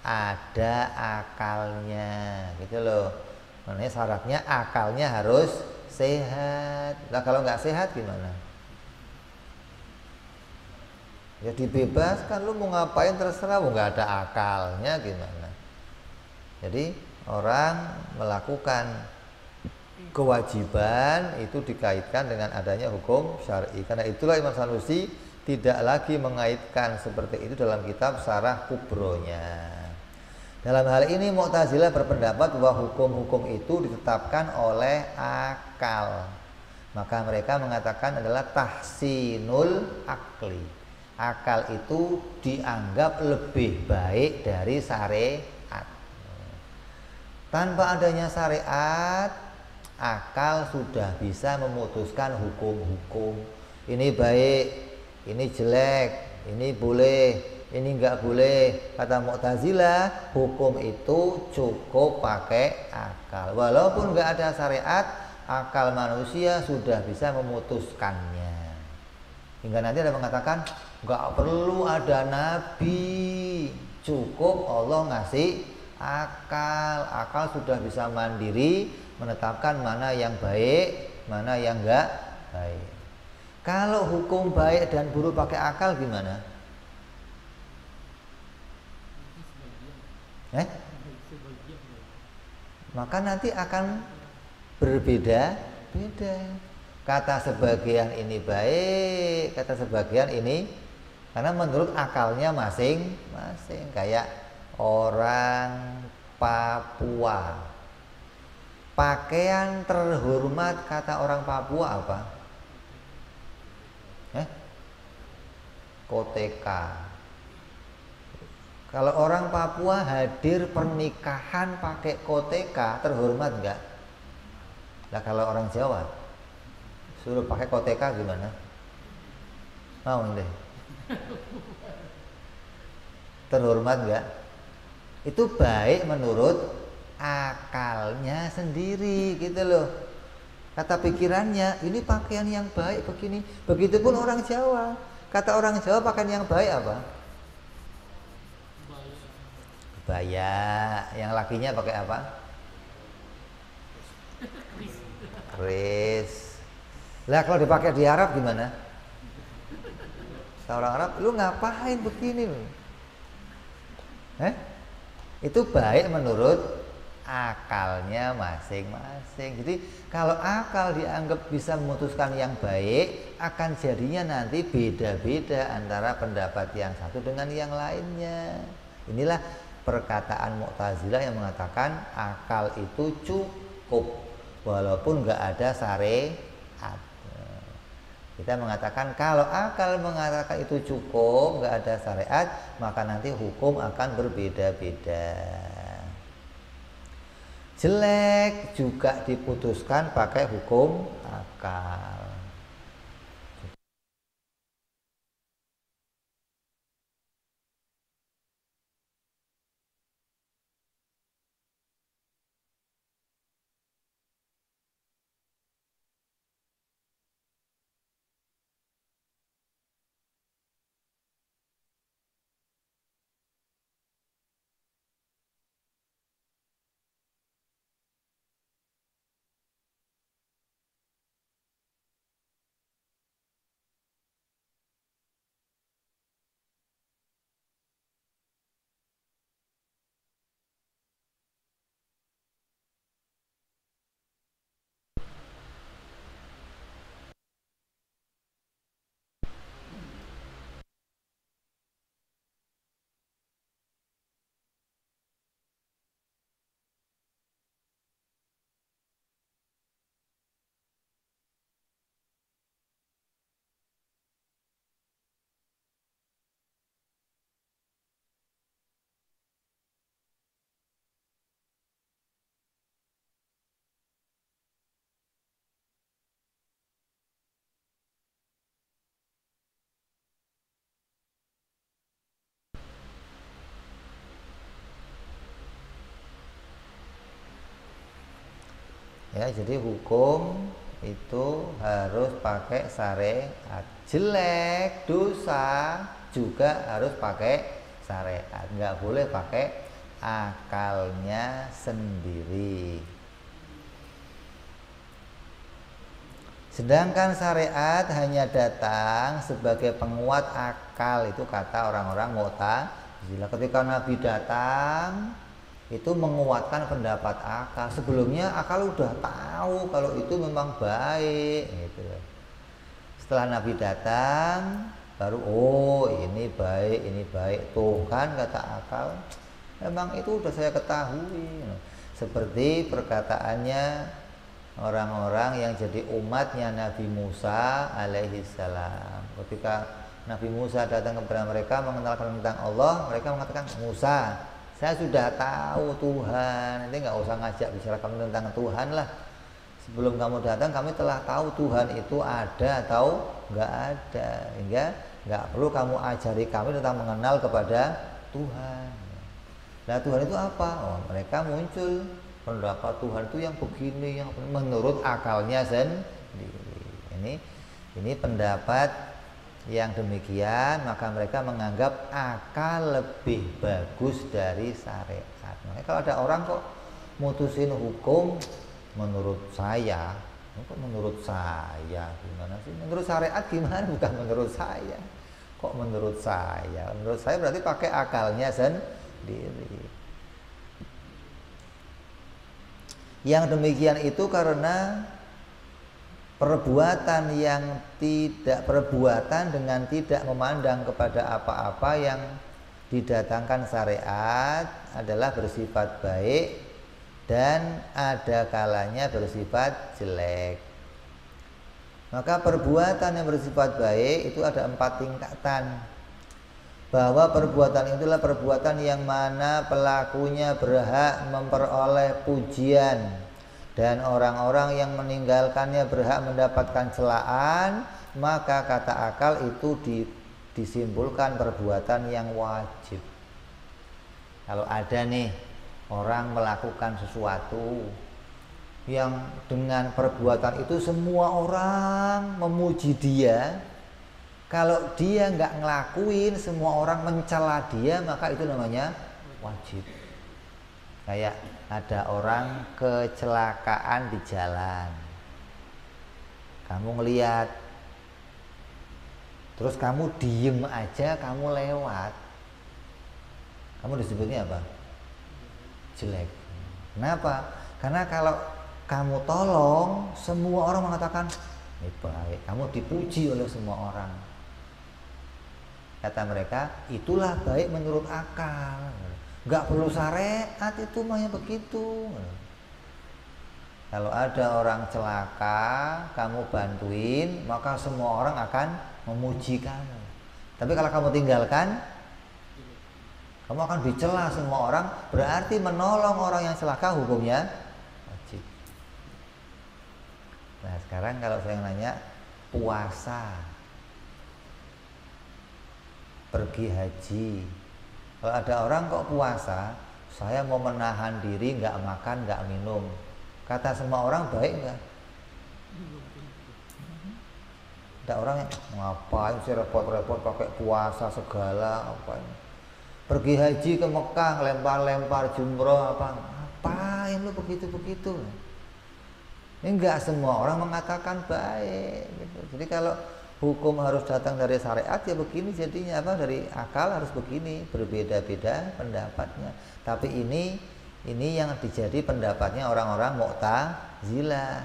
ada akalnya, gitu loh. Makanya syaratnya akalnya harus sehat. Nah kalau nggak sehat gimana? Ya dibebaskan, lu mau ngapain terserah, mau nggak ada akalnya gimana? Jadi orang melakukan kewajiban itu dikaitkan dengan adanya hukum syar'i. Karena itulah Imam Sanusi tidak lagi mengaitkan seperti itu dalam kitab Syarah Kubronya. Dalam hal ini Mu'tazilah berpendapat bahwa hukum-hukum itu ditetapkan oleh akal. Maka mereka mengatakan adalah tahsinul akli. Akal itu dianggap lebih baik dari syariat. Tanpa adanya syariat, akal sudah bisa memutuskan hukum-hukum. Ini baik, ini jelek, ini boleh, ini enggak boleh. Kata Mu'tazilah, hukum itu cukup pakai akal. Walaupun enggak ada syariat, akal manusia sudah bisa memutuskannya. Hingga nanti ada mengatakan enggak perlu ada nabi, cukup Allah ngasih akal. Akal sudah bisa mandiri menetapkan mana yang baik, mana yang enggak baik. Kalau hukum baik dan buruk pakai akal gimana? Maka nanti akan berbeda-beda. Kata sebagian ini baik, kata sebagian ini Karena menurut akalnya masing-masing. Kayak orang Papua, pakaian terhormat kata orang Papua apa? Koteka. Kalau orang Papua hadir pernikahan pakai koteka, terhormat enggak? Nah kalau orang Jawa suruh pakai koteka gimana? Mau deh. Terhormat enggak? Itu baik menurut akalnya sendiri gitu loh. Kata pikirannya ini pakaian yang baik begini. Begitupun orang Jawa. Kata orang Jawa pakaian yang baik apa? Kebaya. Yang lakinya pakai apa? Keris. Lah kalau dipakai di Arab gimana? Orang Arab, lu ngapain begini lu? Itu baik menurut akalnya masing-masing. Jadi kalau akal dianggap bisa memutuskan yang baik, akan jadinya nanti beda-beda antara pendapat yang satu dengan yang lainnya. Inilah perkataan Mu'tazilah yang mengatakan akal itu cukup walaupun nggak ada syariat. Kita mengatakan kalau akal mengatakan itu cukup, nggak ada syariat, maka nanti hukum akan berbeda-beda. Jelek juga diputuskan pakai hukum akal. Ya, jadi hukum itu harus pakai syariat. Jelek, dosa juga harus pakai syariat. Nggak boleh pakai akalnya sendiri. Sedangkan syariat hanya datang sebagai penguat akal, itu kata orang-orang Mu'tazilah. Ketika Nabi datang itu menguatkan pendapat akal. Sebelumnya akal udah tahu kalau itu memang baik gitu. Setelah Nabi datang baru ini baik tuh kan kata akal, memang itu udah saya ketahui. Seperti perkataannya orang-orang yang jadi umatnya Nabi Musa alaihi salam. Ketika Nabi Musa datang kepada mereka mengenalkan tentang Allah, mereka mengatakan, Musa, saya sudah tahu Tuhan, nanti nggak usah ngajak bicara kamu tentang Tuhan lah. Sebelum kamu datang kami telah tahu Tuhan itu ada atau nggak ada, hingga nggak perlu kamu ajari kami tentang mengenal kepada Tuhan. Nah Tuhan itu apa? Oh, mereka muncul pendapat Tuhan itu yang begini, yang menurut akalnya sendiri. Ini pendapat yang demikian, maka mereka menganggap akal lebih bagus dari syariat. Makanya kalau ada orang kok mutusin hukum menurut saya, kok menurut saya gimana sih? Menurut syariat gimana? Bukan menurut saya. Kok menurut saya? Menurut saya berarti pakai akalnya sendiri. Yang demikian itu karena perbuatan dengan tidak memandang kepada apa-apa yang didatangkan syariat adalah bersifat baik dan ada kalanya bersifat jelek. Maka perbuatan yang bersifat baik itu ada 4 tingkatan. Bahwa perbuatan itulah perbuatan yang mana pelakunya berhak memperoleh pujian dan orang-orang yang meninggalkannya berhak mendapatkan celaan, maka kata akal itu disimpulkan perbuatan yang wajib. Kalau ada nih orang melakukan sesuatu yang dengan perbuatan itu semua orang memuji dia, kalau dia nggak ngelakuin semua orang mencela dia, maka itu namanya wajib. Kayak ada orang kecelakaan di jalan, kamu ngeliat, terus kamu diem aja, kamu lewat, kamu disebutnya apa? Jelek. Kenapa? Karena kalau kamu tolong, semua orang mengatakan ini baik, kamu dipuji oleh semua orang. Kata mereka, itulah baik menurut akal. Nggak perlu syariat, itu mah yang begitu. Kalau ada orang celaka, kamu bantuin, maka semua orang akan memuji kamu. Tapi kalau kamu tinggalkan, kamu akan dicela semua orang. Berarti menolong orang yang celaka hukumnya wajib. Nah sekarang kalau saya nanya, puasa, pergi haji, kalau ada orang kok puasa, saya mau menahan diri, nggak makan, nggak minum, kata semua orang baik nggak? Ada orang yang ngapain sih repot-repot pakai puasa segala, apa ini? Pergi haji ke Mekah, lempar-lempar jumroh, ngapain lu begitu-begitu? Ini enggak semua orang mengatakan baik gitu. Jadi kalau hukum harus datang dari syariat ya begini jadinya, dari akal harus begini, berbeda-beda pendapatnya. Tapi ini yang dijadi pendapatnya orang-orang Mu'tazilah.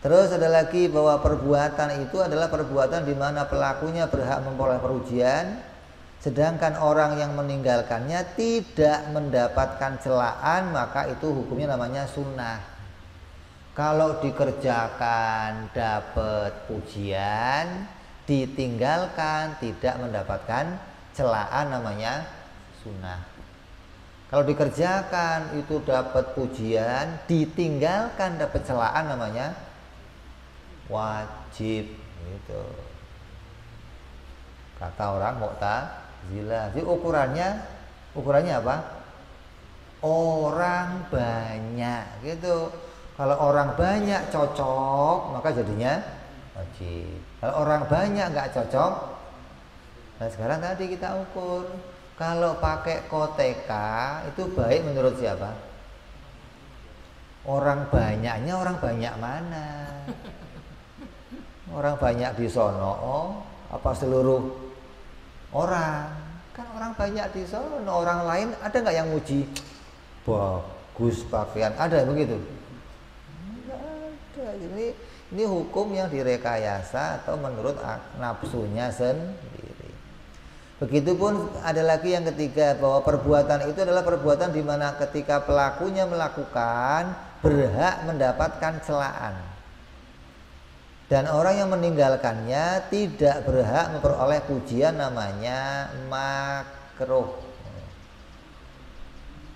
Terus ada lagi bahwa perbuatan itu adalah perbuatan di mana pelakunya berhak memperoleh pujian, sedangkan orang yang meninggalkannya tidak mendapatkan celaan, maka itu hukumnya namanya sunnah. Kalau dikerjakan dapat pujian, ditinggalkan tidak mendapatkan celaan, namanya sunnah. Kalau dikerjakan itu dapat pujian, ditinggalkan dapat celaan, namanya wajib gitu. Kata orang Mu'tazilah. Jadi ukurannya apa? Orang banyak gitu. Kalau orang banyak cocok, maka jadinya wajib. Kalau orang banyak nggak cocok, nah sekarang tadi kita ukur. Kalau pakai koteka itu baik menurut siapa? Orang banyaknya orang banyak mana? Orang banyak di sono, apa seluruh orang? Kan orang banyak di sono, orang lain ada nggak yang muji? Bagus pakaian, ada begitu? Ini hukum yang direkayasa atau menurut nafsunya sendiri. Begitupun ada lagi yang ketiga, bahwa perbuatan itu adalah perbuatan di mana ketika pelakunya melakukan berhak mendapatkan celaan, dan orang yang meninggalkannya tidak berhak memperoleh pujian, namanya makruh.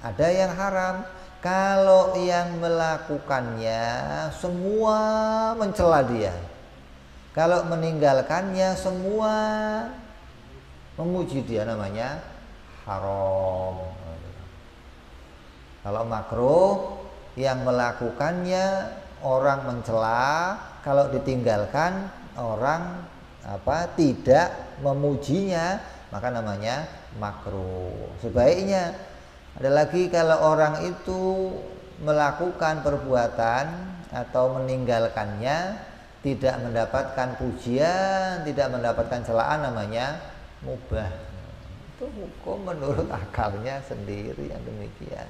Ada yang haram. Kalau yang melakukannya semua mencela dia, kalau meninggalkannya semua memuji dia, namanya haram. Kalau makruh, yang melakukannya orang mencela, kalau ditinggalkan orang tidak memujinya, maka namanya makruh. Sebaiknya ada lagi, kalau orang itu melakukan perbuatan atau meninggalkannya tidak mendapatkan pujian, tidak mendapatkan celaan, namanya mubah. Itu hukum menurut akalnya sendiri yang demikian.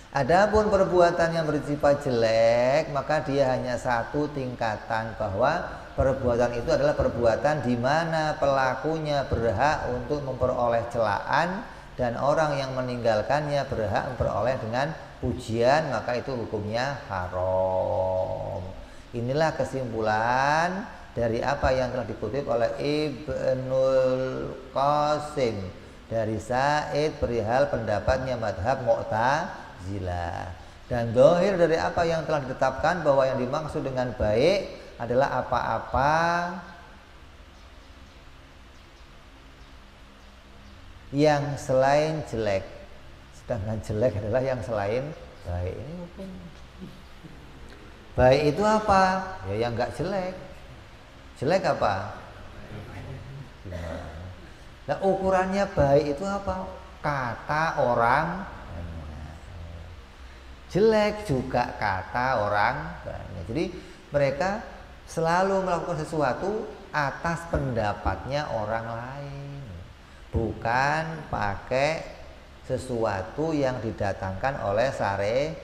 Adapun perbuatan yang bersifat jelek, maka dia hanya satu tingkatan, bahwa perbuatan itu adalah perbuatan di mana pelakunya berhak untuk memperoleh celaan dan orang yang meninggalkannya berhak memperoleh dengan pujian, maka itu hukumnya haram. Inilah kesimpulan dari apa yang telah dikutip oleh Ibnul Qasim dari Sa'id perihal pendapatnya madhab Mu'tazilah. Dan zahir dari apa yang telah ditetapkan bahwa yang dimaksud dengan baik adalah apa-apa yang selain jelek, sedangkan jelek adalah yang selain baik. Ini hukum. Baik itu apa? Ya yang enggak jelek. Jelek apa? Nah, ukurannya baik itu apa? Kata orang banyak. Jelek juga kata orang banyak. Jadi mereka selalu melakukan sesuatu atas pendapatnya orang lain, bukan pakai sesuatu yang didatangkan oleh syariat.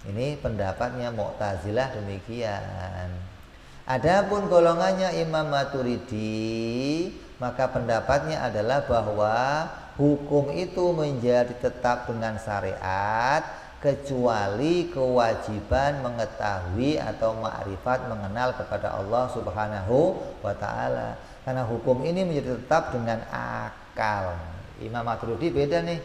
Ini pendapatnya Mu'tazilah demikian. Adapun golongannya Imam Maturidi, maka pendapatnya adalah bahwa hukum itu menjadi tetap dengan syariat kecuali kewajiban mengetahui atau ma'rifat mengenal kepada Allah Subhanahu wa ta'ala. Karena hukum ini menjadi tetap dengan akal. Imam Maturidi beda nih.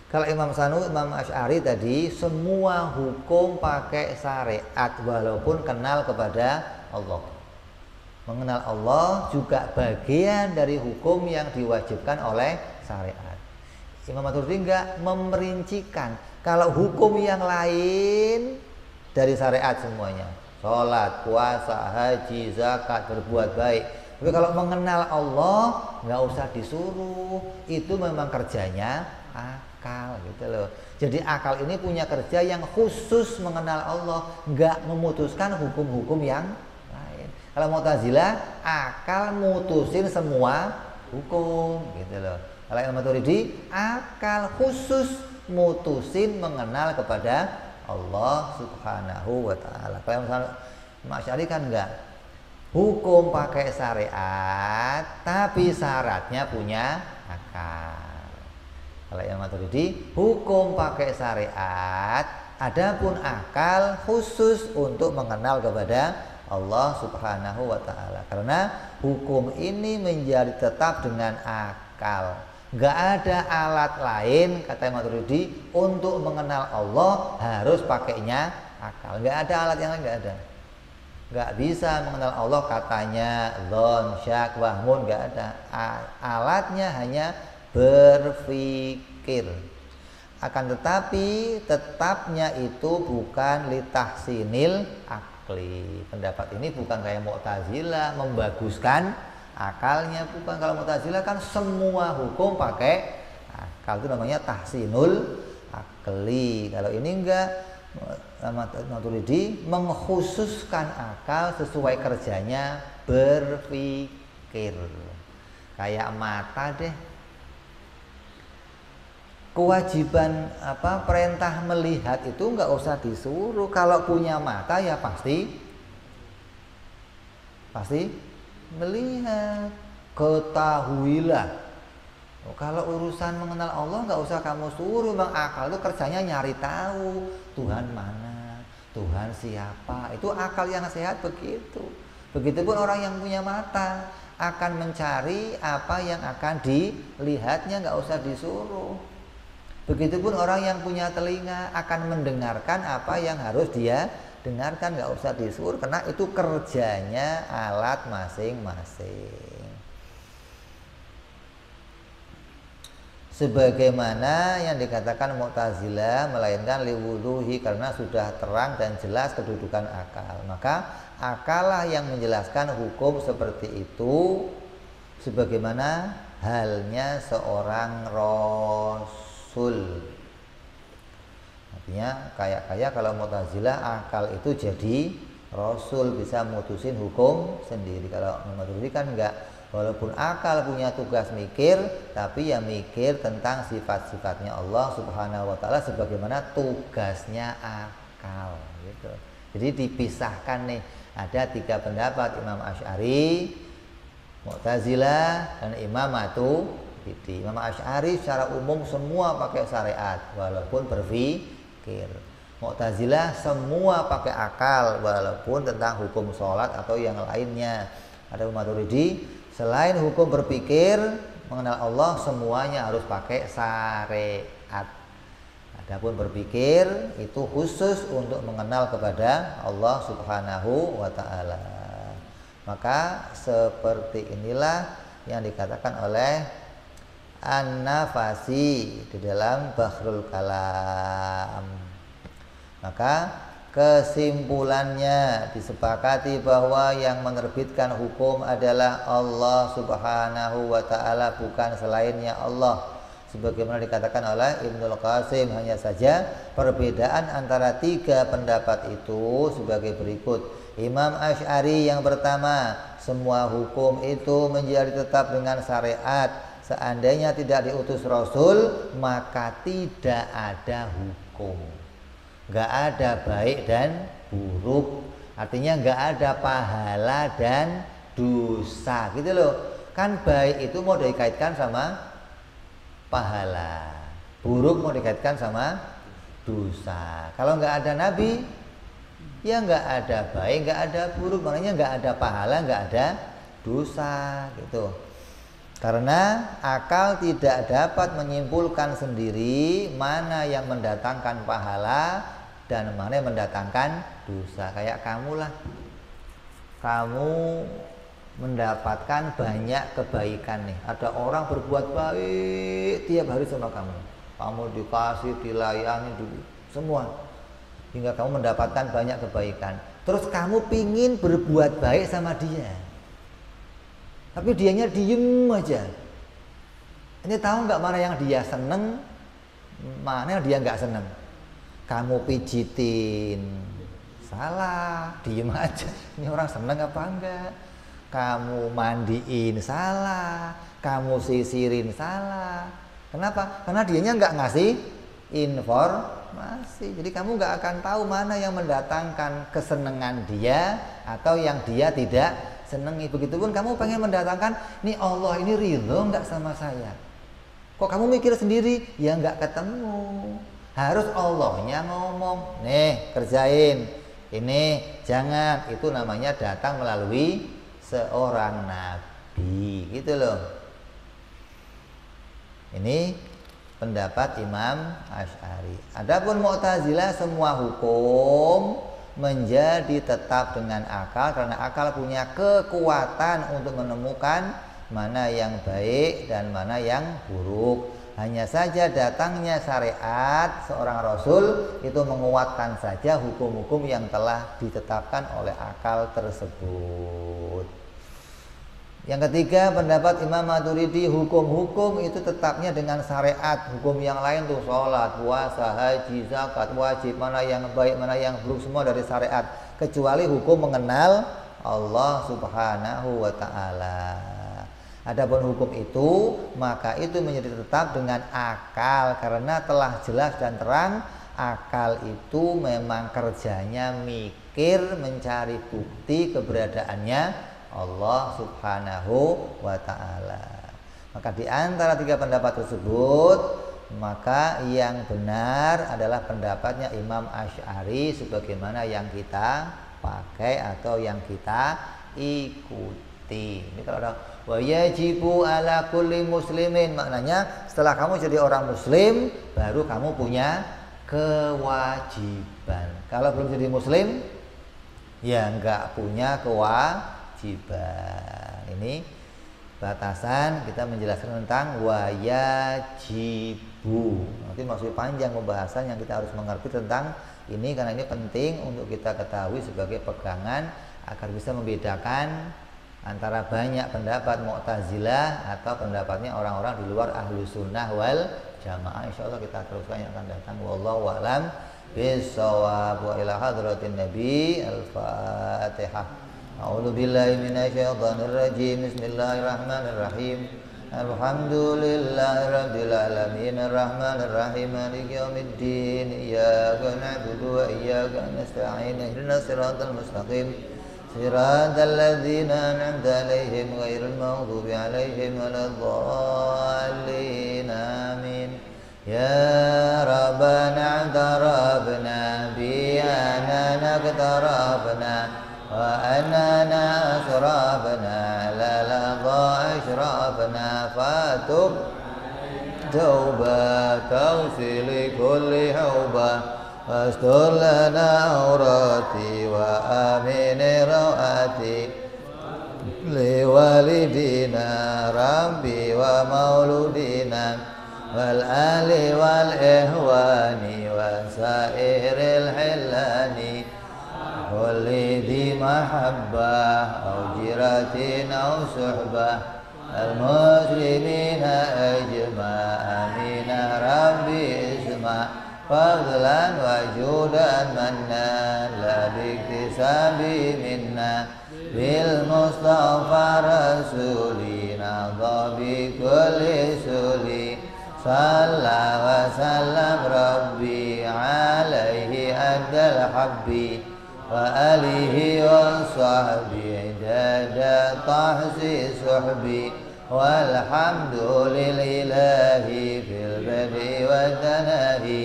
Kalau Imam Sanu, Imam Asy'ari tadi semua hukum pakai syariat walaupun kenal kepada Allah. Mengenal Allah juga bagian dari hukum yang diwajibkan oleh syariat. Imam Maturidi enggak memerincikan. Kalau hukum yang lain dari syariat semuanya, sholat, puasa, haji, zakat, berbuat baik. Tapi kalau mengenal Allah nggak usah disuruh, itu memang kerjanya akal gitu loh. Jadi akal ini punya kerja yang khusus mengenal Allah, nggak memutuskan hukum-hukum yang lain. Kalau Mu'tazilah akal mutusin semua hukum gitu loh. Kalau Imam Maturidi akal khusus mutusin mengenal kepada Allah Subhanahu wa ta'ala. Kalau Imam Asy'ari kan enggak. Hukum pakai syariat tapi syaratnya punya akal. Kalau yang Maturidi hukum pakai syariat adapun akal khusus untuk mengenal kepada Allah Subhanahu wa ta'ala. Karena hukum ini menjadi tetap dengan akal. Gak ada alat lain kata Maturidi untuk mengenal Allah harus pakainya akal. Gak ada alat yang lain, gak ada. Gak bisa mengenal Allah katanya dzon, syak, wahmun, gak ada. Alatnya hanya berpikir. Akan tetapi tetapnya itu bukan litahsinil akli. Pendapat ini bukan kayak Mu'tazilah membaguskan akalnya, bukan. Kalau Mu'tazilah kan semua hukum pakai akal, itu namanya tahsinul akli. Kalau ini enggak, Maturidi mengkhususkan akal sesuai kerjanya berpikir. Kayak mata deh. Kewajiban perintah melihat itu enggak usah disuruh. Kalau punya mata ya pasti melihat. Ketahuilah. Kalau urusan mengenal Allah nggak usah kamu suruh, bang. Akal itu kerjanya nyari tahu Tuhan mana, Tuhan siapa. Itu akal yang sehat begitu. Begitupun orang yang punya mata akan mencari apa yang akan dilihatnya, nggak usah disuruh. Begitupun orang yang punya telinga akan mendengarkan apa yang harus dia dengarkan, nggak usah disuruh, karena itu kerjanya alat masing-masing. Sebagaimana yang dikatakan Mu'tazilah, melainkan liwuduhi, karena sudah terang dan jelas kedudukan akal. Maka akallah yang menjelaskan hukum seperti itu, sebagaimana halnya seorang rasul. Artinya kayak kalau Mu'tazilah akal itu jadi rasul, bisa mutusin hukum sendiri. Kalau Maturidi kan enggak, Walaupun akal punya tugas mikir, tapi ya mikir tentang sifat-sifatnya Allah Subhanahu wa taala sebagaimana tugasnya akal gitu. Jadi dipisahkan nih, ada 3 pendapat, Imam Asy'ari, Mu'tazilah, dan Imam Maturidi. Imam Asy'ari secara umum semua pakai syariat walaupun berpikir. Mu'tazilah semua pakai akal walaupun tentang hukum sholat atau yang lainnya. Ada Maturidi, selain hukum berpikir mengenal Allah, semuanya harus pakai syariat. Adapun berpikir itu khusus untuk mengenal kepada Allah Subhanahu wa taala. Maka seperti inilah yang dikatakan oleh An-Nafasi di dalam Bahrul Kalam. Maka kesimpulannya disepakati bahwa yang menerbitkan hukum adalah Allah Subhanahu wa taala, bukan selainnya Allah. Sebagaimana dikatakan oleh Ibnul Qasim, hanya saja perbedaan antara 3 pendapat itu sebagai berikut. Imam Asy'ari yang pertama, semua hukum itu menjadi tetap dengan syariat. Seandainya tidak diutus Rasul, maka tidak ada hukum. Nggak ada baik dan buruk, artinya nggak ada pahala dan dosa gitu loh. Kan baik itu mau dikaitkan sama pahala, buruk mau dikaitkan sama dosa. Kalau nggak ada nabi, ya nggak ada baik, nggak ada buruk, makanya nggak ada pahala, nggak ada dosa gitu. Karena akal tidak dapat menyimpulkan sendiri mana yang mendatangkan pahala dan mana yang mendatangkan dosa. Kayak kamu lah, kamu mendapatkan banyak kebaikan nih. Ada orang berbuat baik tiap hari sama kamu, kamu dikasih, dilayani, semua, hingga kamu mendapatkan banyak kebaikan. Terus kamu pingin berbuat baik sama dia, tapi dianya diem aja. Ini tahu nggak mana yang dia seneng, mana yang dia nggak seneng. Kamu pijitin, salah, diem aja. Ini orang seneng apa enggak? Kamu mandiin, salah. Kamu sisirin, salah. Kenapa? Karena dianya nggak ngasih informasi. Jadi kamu nggak akan tahu mana yang mendatangkan kesenangan dia atau yang dia tidak senangi. Begitupun kamu pengen mendatangkan, nih Allah ini ridho nggak sama saya? Kok kamu mikir sendiri? Ya nggak ketemu. Harus Allahnya ngomong, nih kerjain, ini jangan. Itu namanya datang melalui seorang nabi gitu loh. Ini pendapat Imam Asy'ari. Adapun Mu'tazilah, semua hukum menjadi tetap dengan akal, karena akal punya kekuatan untuk menemukan mana yang baik dan mana yang buruk. Hanya saja datangnya syariat seorang Rasul itu menguatkan saja hukum-hukum yang telah ditetapkan oleh akal tersebut. Yang ketiga, pendapat Imam Maturidi, hukum-hukum itu tetapnya dengan syariat. Hukum yang lain tuh sholat, puasa, haji, zakat, wajib, mana yang baik, mana yang buruk, semua dari syariat. Kecuali hukum mengenal Allah Subhanahu wa ta'ala. Adapun hukum itu, maka itu menjadi tetap dengan akal, karena telah jelas dan terang akal itu memang kerjanya mikir, mencari bukti keberadaannya Allah Subhanahu wa ta'ala. Maka di antara 3 pendapat tersebut, maka yang benar adalah pendapatnya Imam Asy'ari sebagaimana yang kita pakai atau yang kita ikuti. Ini kalau ada wajibu ala kulli muslimin, maknanya setelah kamu jadi orang muslim baru kamu punya kewajiban. Kalau belum jadi muslim ya enggak punya kewajiban. Ini batasan kita menjelaskan tentang wajibu. Nanti masih panjang pembahasan yang kita harus mengerti tentang ini, karena ini penting untuk kita ketahui sebagai pegangan agar bisa membedakan antara banyak pendapat Mu'tazilah atau pendapatnya orang-orang di luar Ahlus Sunnah wal Jamaah. Insyaallah kita teruskan yang akan datang. Wallahu a'lam bishawab. Wa ila hadratin Nabi. Al-Fatihah. A'udzu billahi minasyaitonir rajim. Bismillahirrahmanirrahim. Alhamdulillahi rabbil alamin arrahmanir rahim maliki yaumiddin iyyaka na'budu wa iyyaka nasta'in ihdinas siratal mustaqim siratal ladzina an'amta 'alaihim ghairil maghdubi 'alaihim waladdallin amin ya rabbana tarabna bi anana tarabna وأننا أشربنا لا لظى أشربنا فاتب توبة توصل كل حوبة واستر لنا عوراتي وآمن روآتي لوالدينا ربي ومولودينا والآل والإخوان وسائر الحلان كل ذي محبة أو جيرة أو صحبة المسلمين أجمع آمين ربي اسمع فضلا وجودا منا لا باكتساب منا بالمصطفى رسولنا بكل سولي صلى وسلم ربي عليه أدى الحب وآله وصحبه عدد تحصي صحبي والحمد لله في البدء والتناهي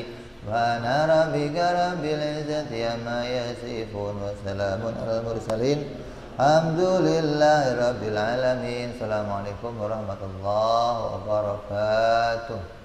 سبحان ربك رب العزة عما يصفون وسلام على المرسلين الحمد لله رب العالمين. Assalamualaikum warahmatullahi wabarakatuh.